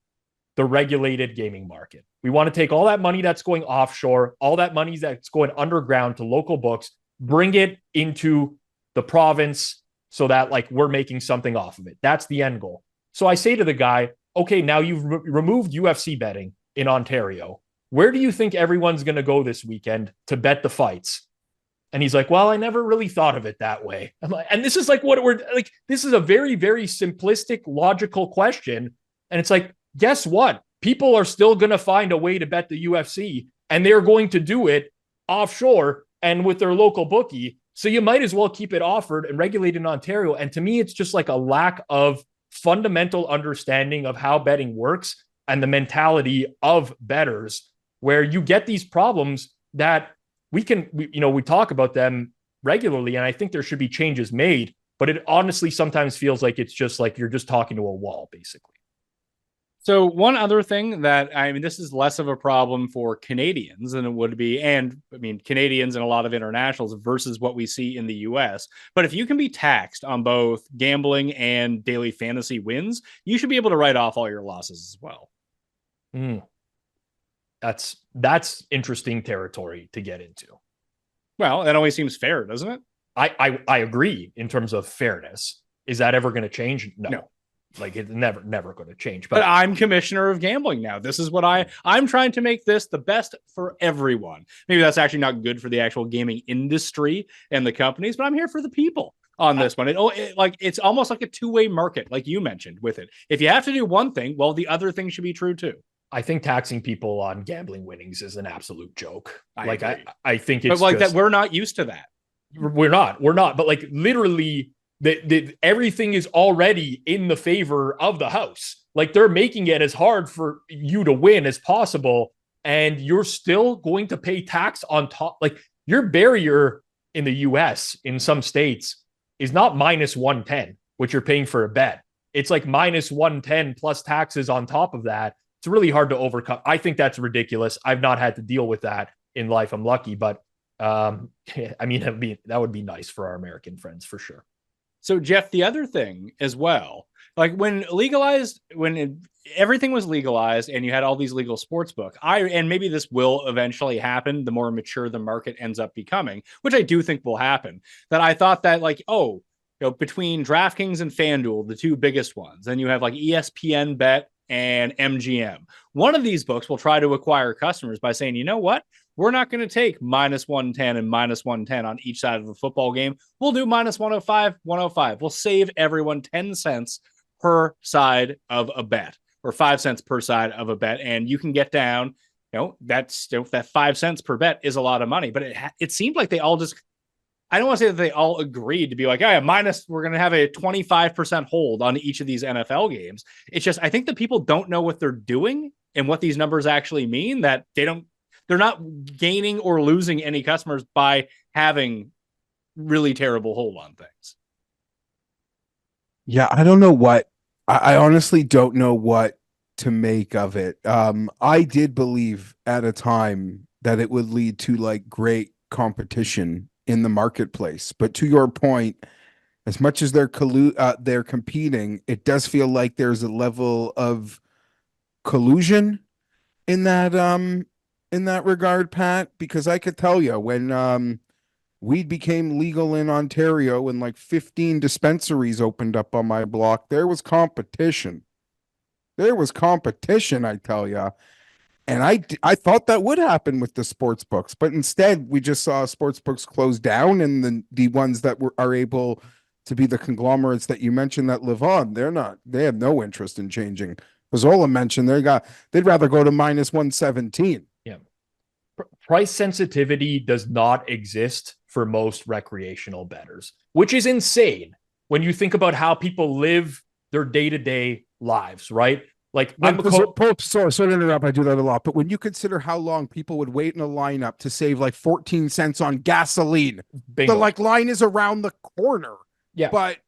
the regulated gaming market. We want to take all that money that's going offshore, all that money that's going underground to local books, bring it into the province so that like we're making something off of it. That's the end goal. So I say to the guy, okay, now you've removed UFC betting in Ontario. Where do you think everyone's going to go this weekend to bet the fights? And he's like, well, I never really thought of it that way. I'm like, and this is like what we're like, this is a very, very simplistic, logical question. And it's like, guess what? People are still going to find a way to bet the UFC, and they're going to do it offshore and with their local bookie. So you might as well keep it offered and regulated in Ontario. And to me, it's just like a lack of fundamental understanding of how betting works and the mentality of bettors, where you get these problems that we talk about them regularly. And I think there should be changes made, but it honestly sometimes feels like it's just like you're just talking to a wall, basically. So one other thing that, I mean, this is less of a problem for Canadians than it would be, and I mean, Canadians and a lot of internationals versus what we see in the US. But if you can be taxed on both gambling and daily fantasy wins, you should be able to write off all your losses as well. That's interesting territory to get into. Well, that always seems fair, doesn't it? I agree in terms of fairness. Is that ever going to change? No. Like, it's never going to change. But I'm commissioner of gambling now. This is what I'm trying to make this the best for everyone. Maybe that's actually not good for the actual gaming industry and the companies, but I'm here for the people on this one. It's almost like a two-way market, like you mentioned with it. If you have to do one thing, well, the other thing should be true too. I think taxing people on gambling winnings is an absolute joke. I think it's that we're not used to that. We're not, but like literally everything is already in the favor of the house. Like, they're making it as hard for you to win as possible, and you're still going to pay tax on top. Like, your barrier in the US in some states is not minus 110, which you're paying for a bet. It's like minus 110 plus taxes on top of that. It's really hard to overcome. I think that's ridiculous. I've not had to deal with that in life. I'm lucky, but I mean, that would be nice for our American friends for sure. So, Geoff, the other thing as well, like when everything was legalized and you had all these legal sports book, and maybe this will eventually happen, the more mature the market ends up becoming, which I do think will happen, that I thought that between DraftKings and FanDuel, the two biggest ones, then you have like ESPN Bet and MGM. One of these books will try to acquire customers by saying, you know what? We're not going to take minus 110 and minus 110 on each side of a football game. We'll do minus 105, 105. We'll save everyone 10 cents per side of a bet, or 5 cents per side of a bet. And you can get down, that 5 cents per bet is a lot of money, but it seemed like they all just, I don't want to say that they all agreed to be like, oh yeah, we're going to have a 25% hold on each of these NFL games. It's just, I think that people don't know what they're doing and what these numbers actually mean, that they're not gaining or losing any customers by having really terrible hold on things. Yeah, I don't know I honestly don't know what to make of it. I did believe at a time that it would lead to like great competition in the marketplace. But to your point, as much as they're competing, it does feel like there's a level of collusion in that regard, Pat, because I could tell you when weed became legal in Ontario and like 15 dispensaries opened up on my block, there was competition. I tell you. And I thought that would happen with the sports books, but instead we just saw sports books close down, and the ones that are able to be the conglomerates that you mentioned that live on, they have no interest in changing. Pizzola mentioned they'd rather go to minus 117. Yeah. Price sensitivity does not exist for most recreational bettors, which is insane when you think about how people live their day-to-day lives, right? Like, sorry to interrupt. I do that a lot, but when you consider how long people would wait in a lineup to save like 14 cents on gasoline, bingo. the like line is around the corner. Yeah, but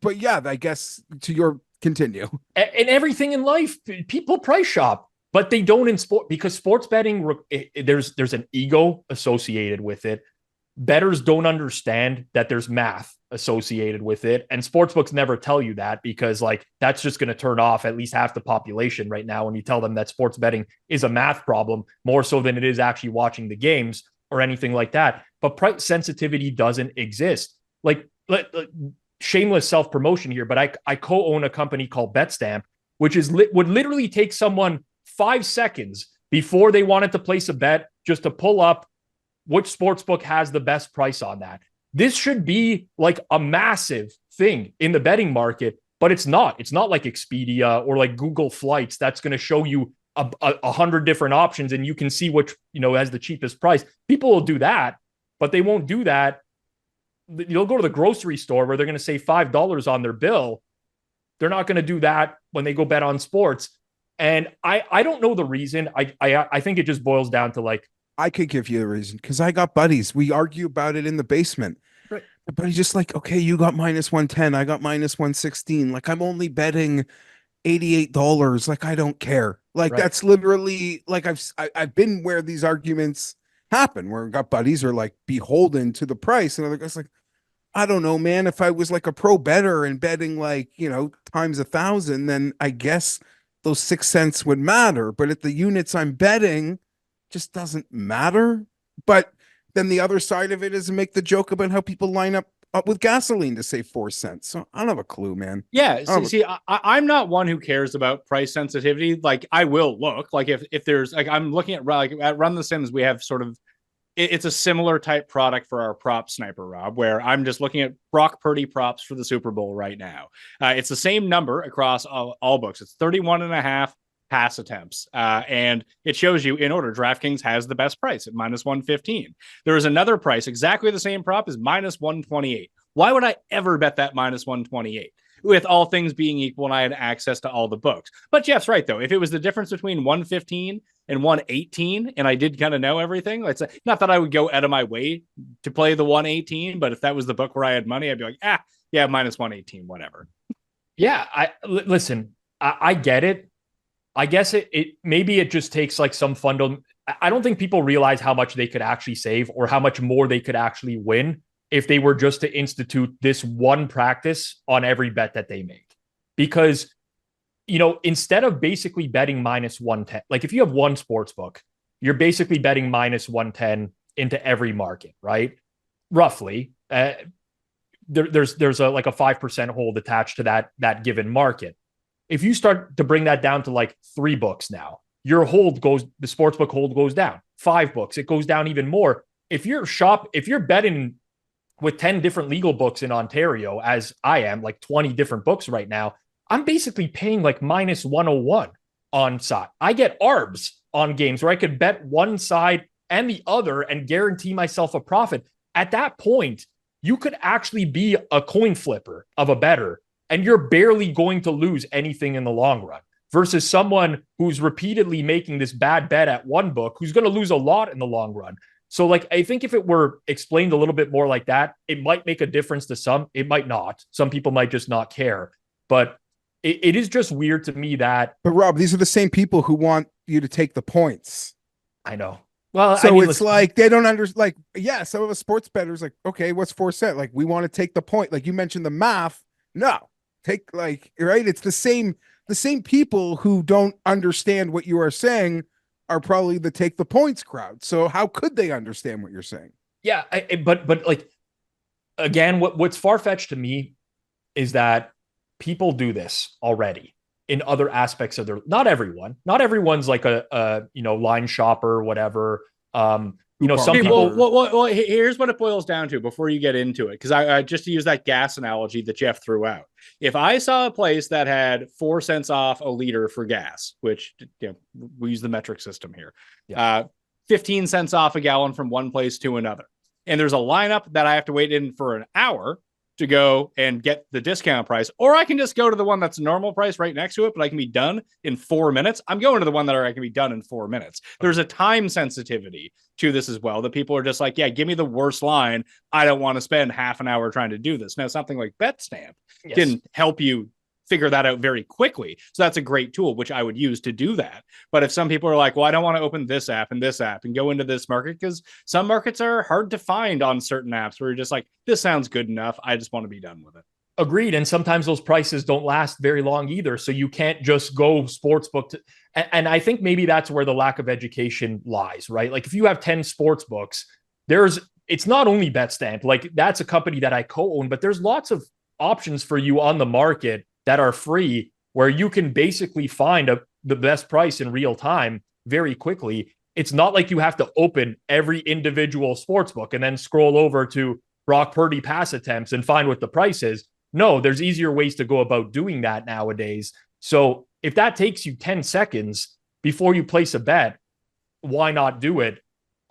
but yeah, I guess to your continue. And everything in life, people price shop, but they don't in sport, because sports betting, there's an ego associated with it. Bettors don't understand that there's math associated with it, and sportsbooks never tell you that, because like that's just going to turn off at least half the population right now when you tell them that sports betting is a math problem more so than it is actually watching the games or anything like that. But price sensitivity doesn't exist. Like, shameless self-promotion here, but I co-own a company called BetStamp, which is would literally take someone 5 seconds before they wanted to place a bet just to pull up which sportsbook has the best price on that. This should be like a massive thing in the betting market, but it's not. It's not like Expedia or like Google Flights that's going to show you 100 different options and you can see which, has the cheapest price. People will do that, but they won't do that. You'll go to the grocery store where they're going to say $5 on their bill. They're not going to do that when they go bet on sports. And I don't know the reason. I think it just boils down to like, I could give you the reason, because I got buddies. We argue about it in the basement. Right. My buddy's just like, okay, you got -110, I got -116. Like, I'm only betting $88. Like, I don't care. Like, Right. that's literally like I've been where these arguments happen, where I got buddies are like beholden to the price, and other guys like, I don't know, man. If I was like a pro bettor and betting like times 1,000, then I guess those 6 cents would matter. But at the units I'm betting, just doesn't matter. But then the other side of it is to make the joke about how people line up with gasoline to save 4 cents. So I don't have a clue, man. Yeah, I'm not one who cares about price sensitivity. Like, I will look, like if there's like, I'm looking at like at Run the Sims, we have sort of, it's a similar type product for our prop sniper, Rob, where I'm just looking at Brock Purdy props for the Super Bowl right now. It's the same number across all books. It's 31.5 pass attempts. And it shows you in order, DraftKings has the best price at -115. There is another price, exactly the same prop, is -128. Why would I ever bet that -128? With all things being equal and I had access to all the books. But Jeff's right, though. If it was the difference between 115 and 118, and I did kind of know everything, it's not that I would go out of my way to play the 118, but if that was the book where I had money, I'd be like, yeah, -118, whatever. Yeah, listen, I get it. I guess maybe it just takes like some fundamental. I don't think people realize how much they could actually save or how much more they could actually win if they were just to institute this one practice on every bet that they make. Because, instead of basically betting -110, like if you have one sports book, you're basically betting -110 into every market, right? Roughly. There's a 5% hold attached to that given market. If you start to bring that down to like 3 books now, the sportsbook hold goes down. 5 books, it goes down even more. If you're betting with 10 different legal books in Ontario, as I am, like 20 different books right now, I'm basically paying like -101 on side. I get ARBs on games where I could bet one side and the other and guarantee myself a profit. At that point, you could actually be a coin flipper of a bettor, and you're barely going to lose anything in the long run, versus someone who's repeatedly making this bad bet at one book who's going to lose a lot in the long run. So like, I think if it were explained a little bit more like that, it might make a difference to some. It might not. Some people might just not care. But it is just weird to me that. But Rob, these are the same people who want you to take the points. I know. Well, so it's like they don't understand. Like, yeah, some of us sports bettors like, okay, what's 4 cents? Like, we want to take the point. Like you mentioned the math. No. Take right. It's the same people who don't understand what you are saying are probably the take the points crowd. So how could they understand what you're saying? Yeah, but like, again, what's far-fetched to me is that people do this already in other aspects of their. Not everyone's like a line shopper or whatever. Some people. Well, here's what it boils down to before you get into it, because I just to use that gas analogy that Geoff threw out. If I saw a place that had 4 cents off a liter for gas, which we use the metric system here, 15 cents off a gallon from one place to another, and there's a lineup that I have to wait in for an hour, to go and get the discount price, or I can just go to the one that's normal price right next to it, but I can be done in 4 minutes. I'm going to the one that I can be done in 4 minutes. There's a time sensitivity to this as well, that people are just like, yeah, give me the worst line. I don't want to spend half an hour trying to do this. Now, something like BetStamp can help you figure that out very quickly. So that's a great tool, which I would use to do that. But if some people are like, well, I don't want to open this app and go into this market, because some markets are hard to find on certain apps where you're just like, this sounds good enough. I just want to be done with it. Agreed. And sometimes those prices don't last very long either. So you can't just go sportsbook to, and I think maybe that's where the lack of education lies, right? Like if you have 10 sports books, it's not only BetStamp, like that's a company that I co-own, but there's lots of options for you on the market that are free, where you can basically find the best price in real time very quickly. It's not like you have to open every individual sports book and then scroll over to Brock Purdy pass attempts and find what the price is. No, there's easier ways to go about doing that nowadays. So if that takes you 10 seconds before you place a bet, why not do it?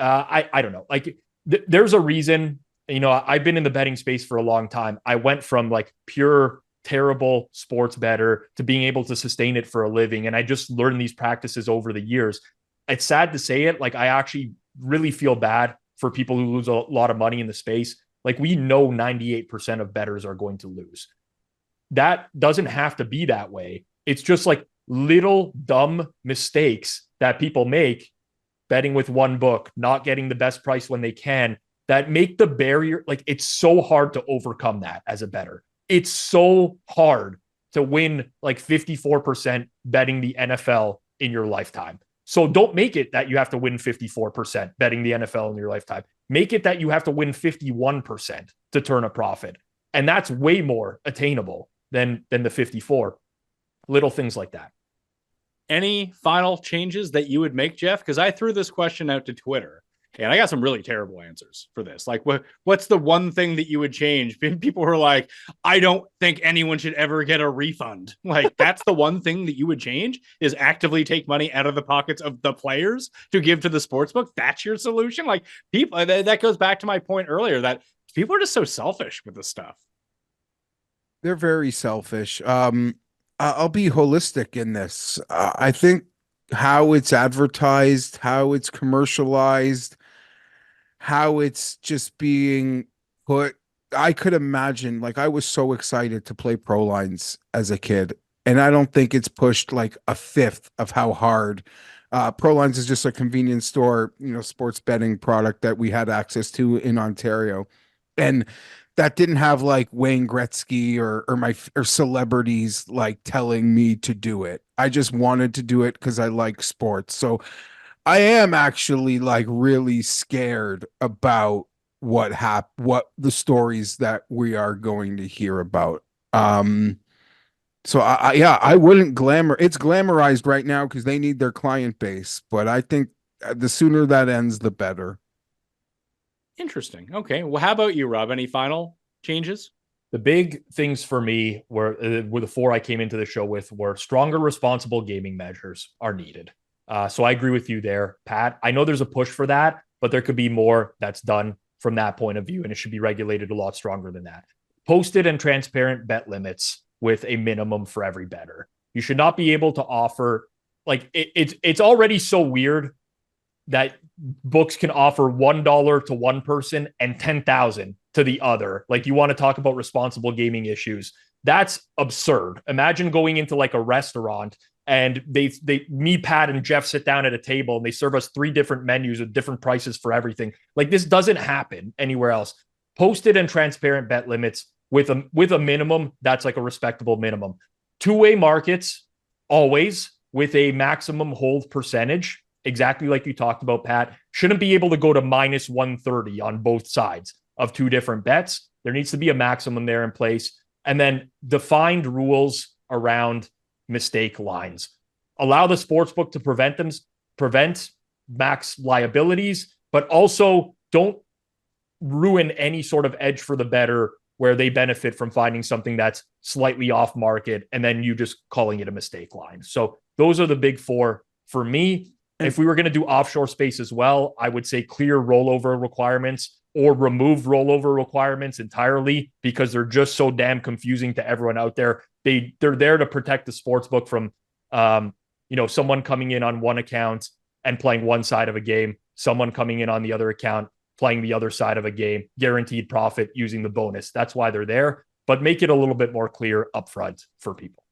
I don't know. Like there's a reason, I've been in the betting space for a long time. I went from like pure terrible sports bettor to being able to sustain it for a living. And I just learned these practices over the years. It's sad to say it. Like I actually really feel bad for people who lose a lot of money in the space. Like we know 98% of bettors are going to lose. That doesn't have to be that way. It's just like little dumb mistakes that people make betting with one book, not getting the best price when they can, that make the barrier. Like it's so hard to overcome that as a bettor. It's so hard to win like 54% betting the NFL in your lifetime. So don't make it that you have to win 54% betting the NFL in your lifetime. Make it that you have to win 51% to turn a profit. And that's way more attainable than the 54. Little things like that. Any final changes that you would make, Geoff? Because I threw this question out to Twitter and I got some really terrible answers for this. Like, what's the one thing that you would change? People were like, I don't think anyone should ever get a refund. Like, that's the one thing that you would change, is actively take money out of the pockets of the players to give to the sportsbook. That's your solution. Like, people, that goes back to my point earlier that people are just so selfish with this stuff. They're very selfish. I'll be holistic in this. I think how it's advertised, how it's commercialized, how it's just being put. I could imagine, like, I was so excited to play Pro Lines as a kid, and I don't think it's pushed like a fifth of how hard. Pro Lines is just a convenience store, sports betting product that we had access to in Ontario. And that didn't have like Wayne Gretzky or celebrities like telling me to do it. I just wanted to do it because I like sports. So I am actually like really scared about what the stories that we are going to hear about. So I wouldn't it's glamorized right now because they need their client base, but I think the sooner that ends, the better. Interesting. Okay. Well, how about you, Rob? Any final changes? The big things for me were the four I came into the show with were stronger responsible gaming measures are needed. So I agree with you there, Pat. I know there's a push for that, but there could be more that's done from that point of view, and it should be regulated a lot stronger than that. Posted and transparent bet limits with a minimum for every bettor. You should not be able to offer, like, it's already so weird that books can offer $1 to one person and 10,000 to the other. Like, you want to talk about responsible gaming issues. That's absurd. Imagine going into like a restaurant and me, Pat, and Geoff sit down at a table and they serve us 3 different menus with different prices for everything. Like, this doesn't happen anywhere else. Posted and transparent bet limits with a minimum that's like a respectable minimum. Two-way markets, always with a maximum hold percentage, exactly like you talked about, Pat. Shouldn't be able to go to minus 130 on both sides of 2 different bets. There needs to be a maximum there in place. And then defined rules around mistake lines. Allow the sportsbook to prevent max liabilities, but also don't ruin any sort of edge for the bettor where they benefit from finding something that's slightly off market and then you just calling it a mistake line. So those are the big 4 for me. If we were going to do offshore space as well, I would say clear rollover requirements or remove rollover requirements entirely, because they're just so damn confusing to everyone out there. They're there to protect the sports book from someone coming in on one account and playing one side of a game, someone coming in on the other account playing the other side of a game, guaranteed profit using the bonus. That's why they're there, but make it a little bit more clear upfront for people.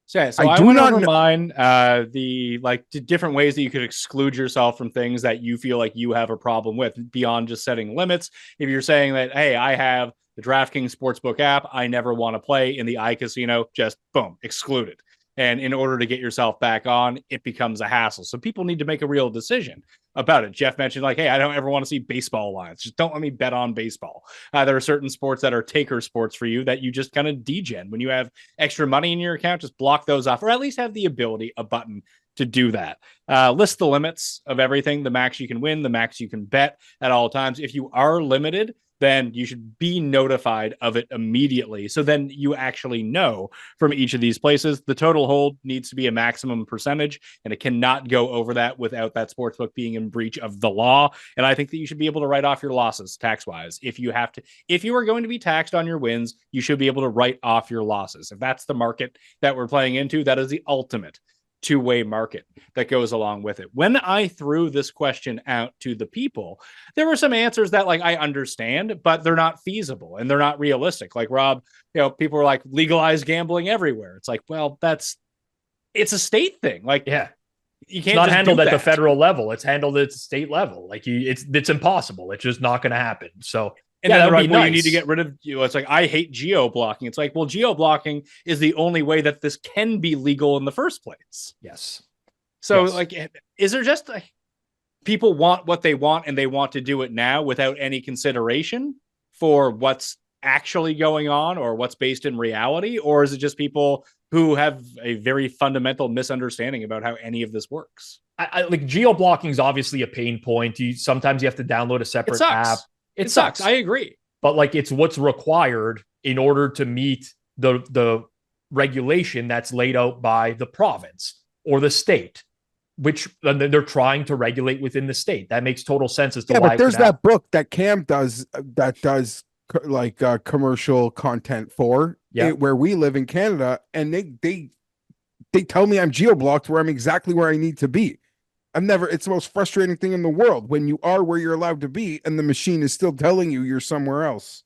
So I went over mine, the different ways that you could exclude yourself from things that you feel like you have a problem with beyond just setting limits. If you're saying that, hey, I have the DraftKings Sportsbook app, I never want to play in the iCasino, just boom, excluded. And in order to get yourself back on, it becomes a hassle. So people need to make a real decision about it. Geoff mentioned hey, I don't ever want to see baseball lines. Just don't let me bet on baseball. There are certain sports that are taker sports for you that you just kind of degen. When you have extra money in your account, just block those off, or at least have the ability, a button to do that. List the limits of everything, the max you can win, the max you can bet at all times. If you are limited, then you should be notified of it immediately. So then you actually know from each of these places, the total hold needs to be a maximum percentage, and it cannot go over that without that sportsbook being in breach of the law. And I think that you should be able to write off your losses tax-wise. If you are going to be taxed on your wins, you should be able to write off your losses. If that's the market that we're playing into, that is the ultimate two-way market that goes along with it. When I threw this question out to the people, there were some answers that I understand, but they're not feasible and they're not realistic. Like Rob, people were like, legalize gambling everywhere. It's like, well, it's a state thing. Yeah. You can't it's not just handled do at that. the federal level. It's handled at the state level. It's impossible. It's just not going to happen. So And then that would be well, nice. you need to get rid of you. It's I hate geo blocking. It's well, geo blocking is the only way that this can be legal in the first place. Yes. So Yes. is there just people want what they want and they want to do it now without any consideration for what's actually going on or what's based in reality? Or is it just people who have a very fundamental misunderstanding about how any of this works? Geo blocking is obviously a pain point. Sometimes you have to download a separate app. It sucks. I agree. But it's what's required in order to meet the regulation that's laid out by the province or the state, which they're trying to regulate within the state. That makes total sense as to why. But there's that book that Cam does commercial content for where we live in Canada, and they tell me I'm geo-blocked where I'm exactly where I need to be. It's the most frustrating thing in the world when you are where you're allowed to be and the machine is still telling you you're somewhere else.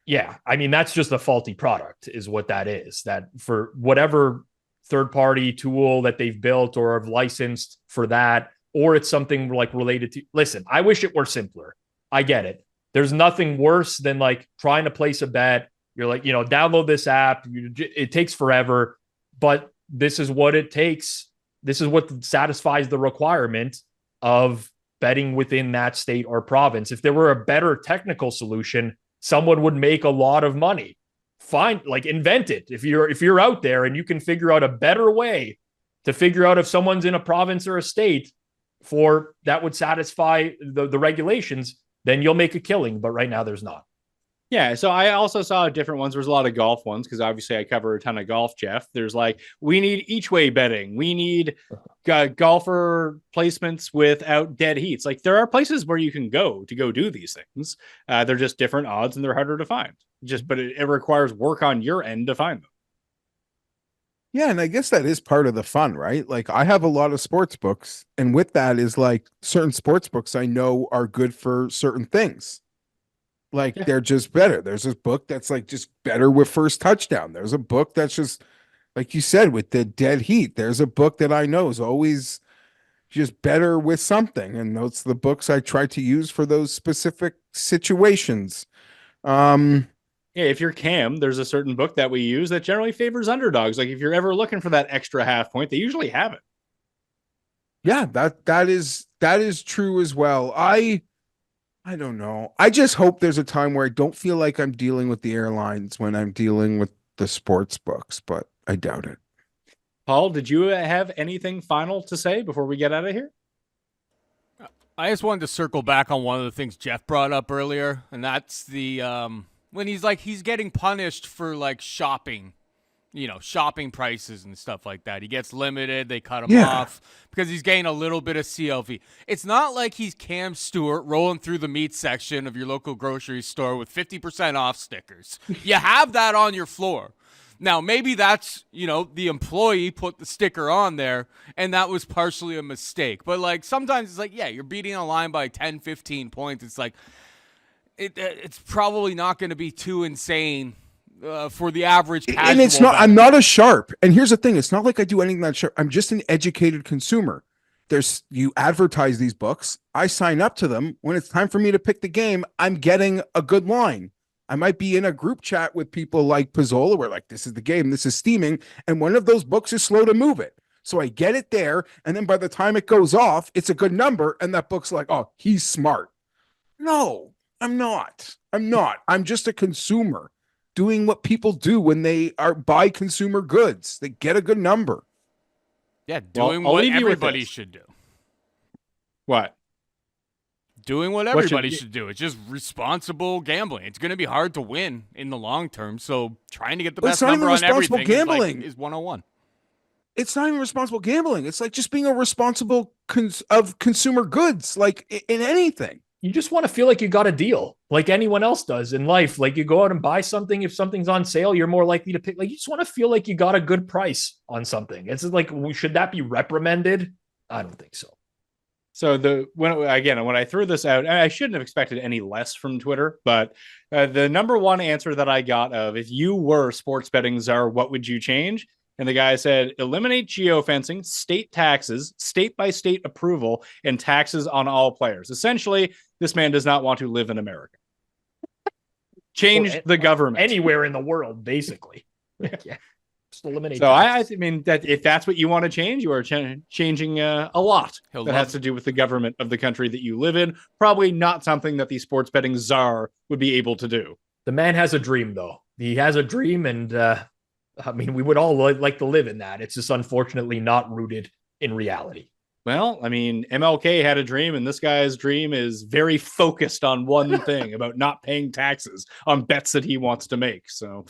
Yeah. I mean, that's just a faulty product is what that is. That for whatever third-party tool that they've built or have licensed for that, or it's something related to, listen, I wish it were simpler. I get it. There's nothing worse than trying to place a bet. You're download this app. It takes forever, but this is what it takes. This is what satisfies the requirement of betting within that state or province. If there were a better technical solution, someone would make a lot of money. Invent it. If you're out there and you can figure out a better way to figure out if someone's in a province or a state for that would satisfy the regulations, then you'll make a killing. But right now there's not. Yeah, so I also saw different ones. There's a lot of golf ones because obviously I cover a ton of golf, Geoff. There's we need each way betting. We need golfer placements without dead heats. There are places where you can go to do these things. They're just different odds and they're harder to find. But it requires work on your end to find them. Yeah, and I guess that is part of the fun, right? I have a lot of sports books, and with that is certain sports books I know are good for certain things. They're just better. There's this book that's just better with first touchdown. There's a book that's just, like you said, with the dead heat. There's a book that I know is always just better with something. And those are the books I try to use for those specific situations. Yeah, if you're Cam, there's a certain book that we use that generally favors underdogs. If you're ever looking for that extra half point, they usually have it. Yeah, that is true as well. I don't know. I just hope there's a time where I don't feel like I'm dealing with the airlines when I'm dealing with the sports books, but I doubt it. Paul, did you have anything final to say before we get out of here? I just wanted to circle back on one of the things Geoff brought up earlier, and that's the when he's getting punished for shopping shopping prices and stuff like that. He gets limited. They cut him Yeah. off because he's getting a little bit of CLV. It's not like he's Cam Stewart rolling through the meat section of your local grocery store with 50% off stickers. You have that on your floor. Now, maybe that's, the employee put the sticker on there, and that was partially a mistake. But, like, sometimes it's like, yeah, you're beating a line by 10, 15 points. It's like, it's probably not going to be too insane for the average casual. And it's not, bettor. I'm not a sharp. And here's the thing. It's not like I do anything that sharp. I'm just an educated consumer. You advertise these books. I sign up to them. When it's time for me to pick the game, I'm getting a good line. I might be in a group chat with people like Pizzola where like, this is the game, this is steaming. And one of those books is slow to move it. So I get it there. And then by the time it goes off, it's a good number. And that book's like, oh, he's smart. No, I'm not. I'm just a consumer doing what people do when they buy consumer goods. They get a good number. Yeah, Well, doing I'll what leave you with everybody this. should do. What? Doing what What should everybody you- should do. It's just responsible gambling. It's going to be hard to win in the long term. So trying to get the But best it's not number even on responsible everything gambling. is 101. It's not even responsible gambling. It's like just being a responsible of consumer goods, like in anything. You just want to feel like you got a deal, like anyone else does in life. Like you go out and buy something. If something's on sale, you're more likely to pick. Like you just want to feel like you got a good price on something. It's like, should that be reprimanded? I don't think so. So when I threw this out, I shouldn't have expected any less from Twitter, but the number one answer that I got of, if you were sports betting czar, what would you change? And the guy said, eliminate geofencing, state taxes, state by state approval, and taxes on all players. Essentially, this man does not want to live in America. Change the government. Anywhere in the world, basically. Yeah. Just eliminate. So taxes. I mean that if that's what you want to change, you are changing a lot He'll that love has to do with the government of the country that you live in. Probably not something that the sports betting czar would be able to do. The man has a dream, though. He has a dream, and we would all like to live in that. It's just unfortunately not rooted in reality. Well, I mean, MLK had a dream, and this guy's dream is very focused on one thing about not paying taxes on bets that he wants to make. So,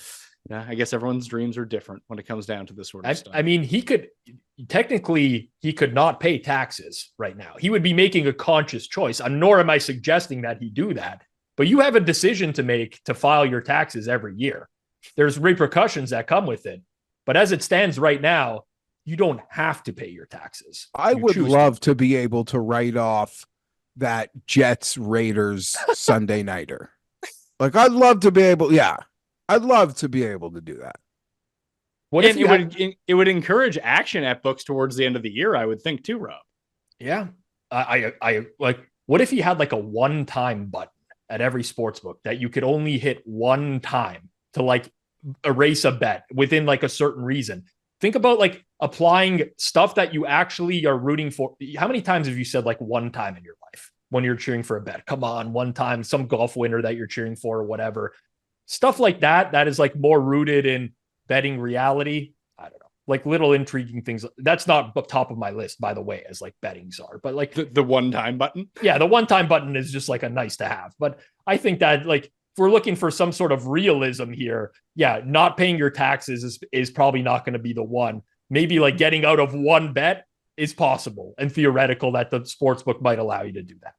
yeah, I guess everyone's dreams are different when it comes down to this sort of stuff. I mean, he could not pay taxes right now. He would be making a conscious choice. Nor am I suggesting that he do that. But you have a decision to make to file your taxes every year. There's repercussions that come with it. But as it stands right now, you don't have to pay your taxes. I You would choose love to be able to write off that Jets Raiders Sunday nighter. Like I'd love to be able, I'd love to be able to do that. What if it would encourage action at books towards the end of the year, I would think too, Rob. Yeah. I like, what if he had like a one-time button at every sports book that you could only hit one time to like erase a bet within like a certain reason? Think about like applying stuff that you actually are rooting for. How many times have you said like one time in your life when you're cheering for a bet? Come on, one time, some golf winner that you're cheering for or whatever. Stuff like that is like more rooted in betting reality. I don't know, like little intriguing things. That's not top of my list, by the way, as like bettings are. But like The one-time button. yeah, the one-time button is just like a nice to have. But I think that like if we're looking for some sort of realism here, yeah, not paying your taxes is probably not going to be the one. Maybe like getting out of one bet is possible and theoretical that the sportsbook might allow you to do that.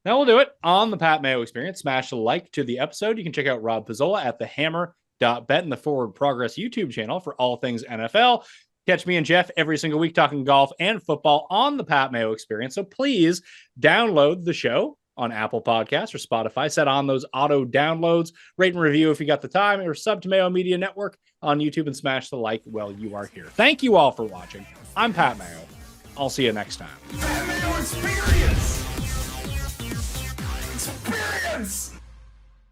Now we'll do it on the Pat Mayo Experience. Smash a like to the episode. You can check out Rob Pizzola at thehammer.bet and the Forward Progress YouTube channel for all things NFL. Catch me and Geoff every single week talking golf and football on the Pat Mayo Experience. So please download the show on Apple Podcasts or Spotify. Set on those auto downloads. Rate and review if you got the time, or sub to Mayo Media Network on YouTube and smash the like while you are here. Thank you all for watching. I'm Pat Mayo. I'll see you next time. Pat Mayo Experience! Experience!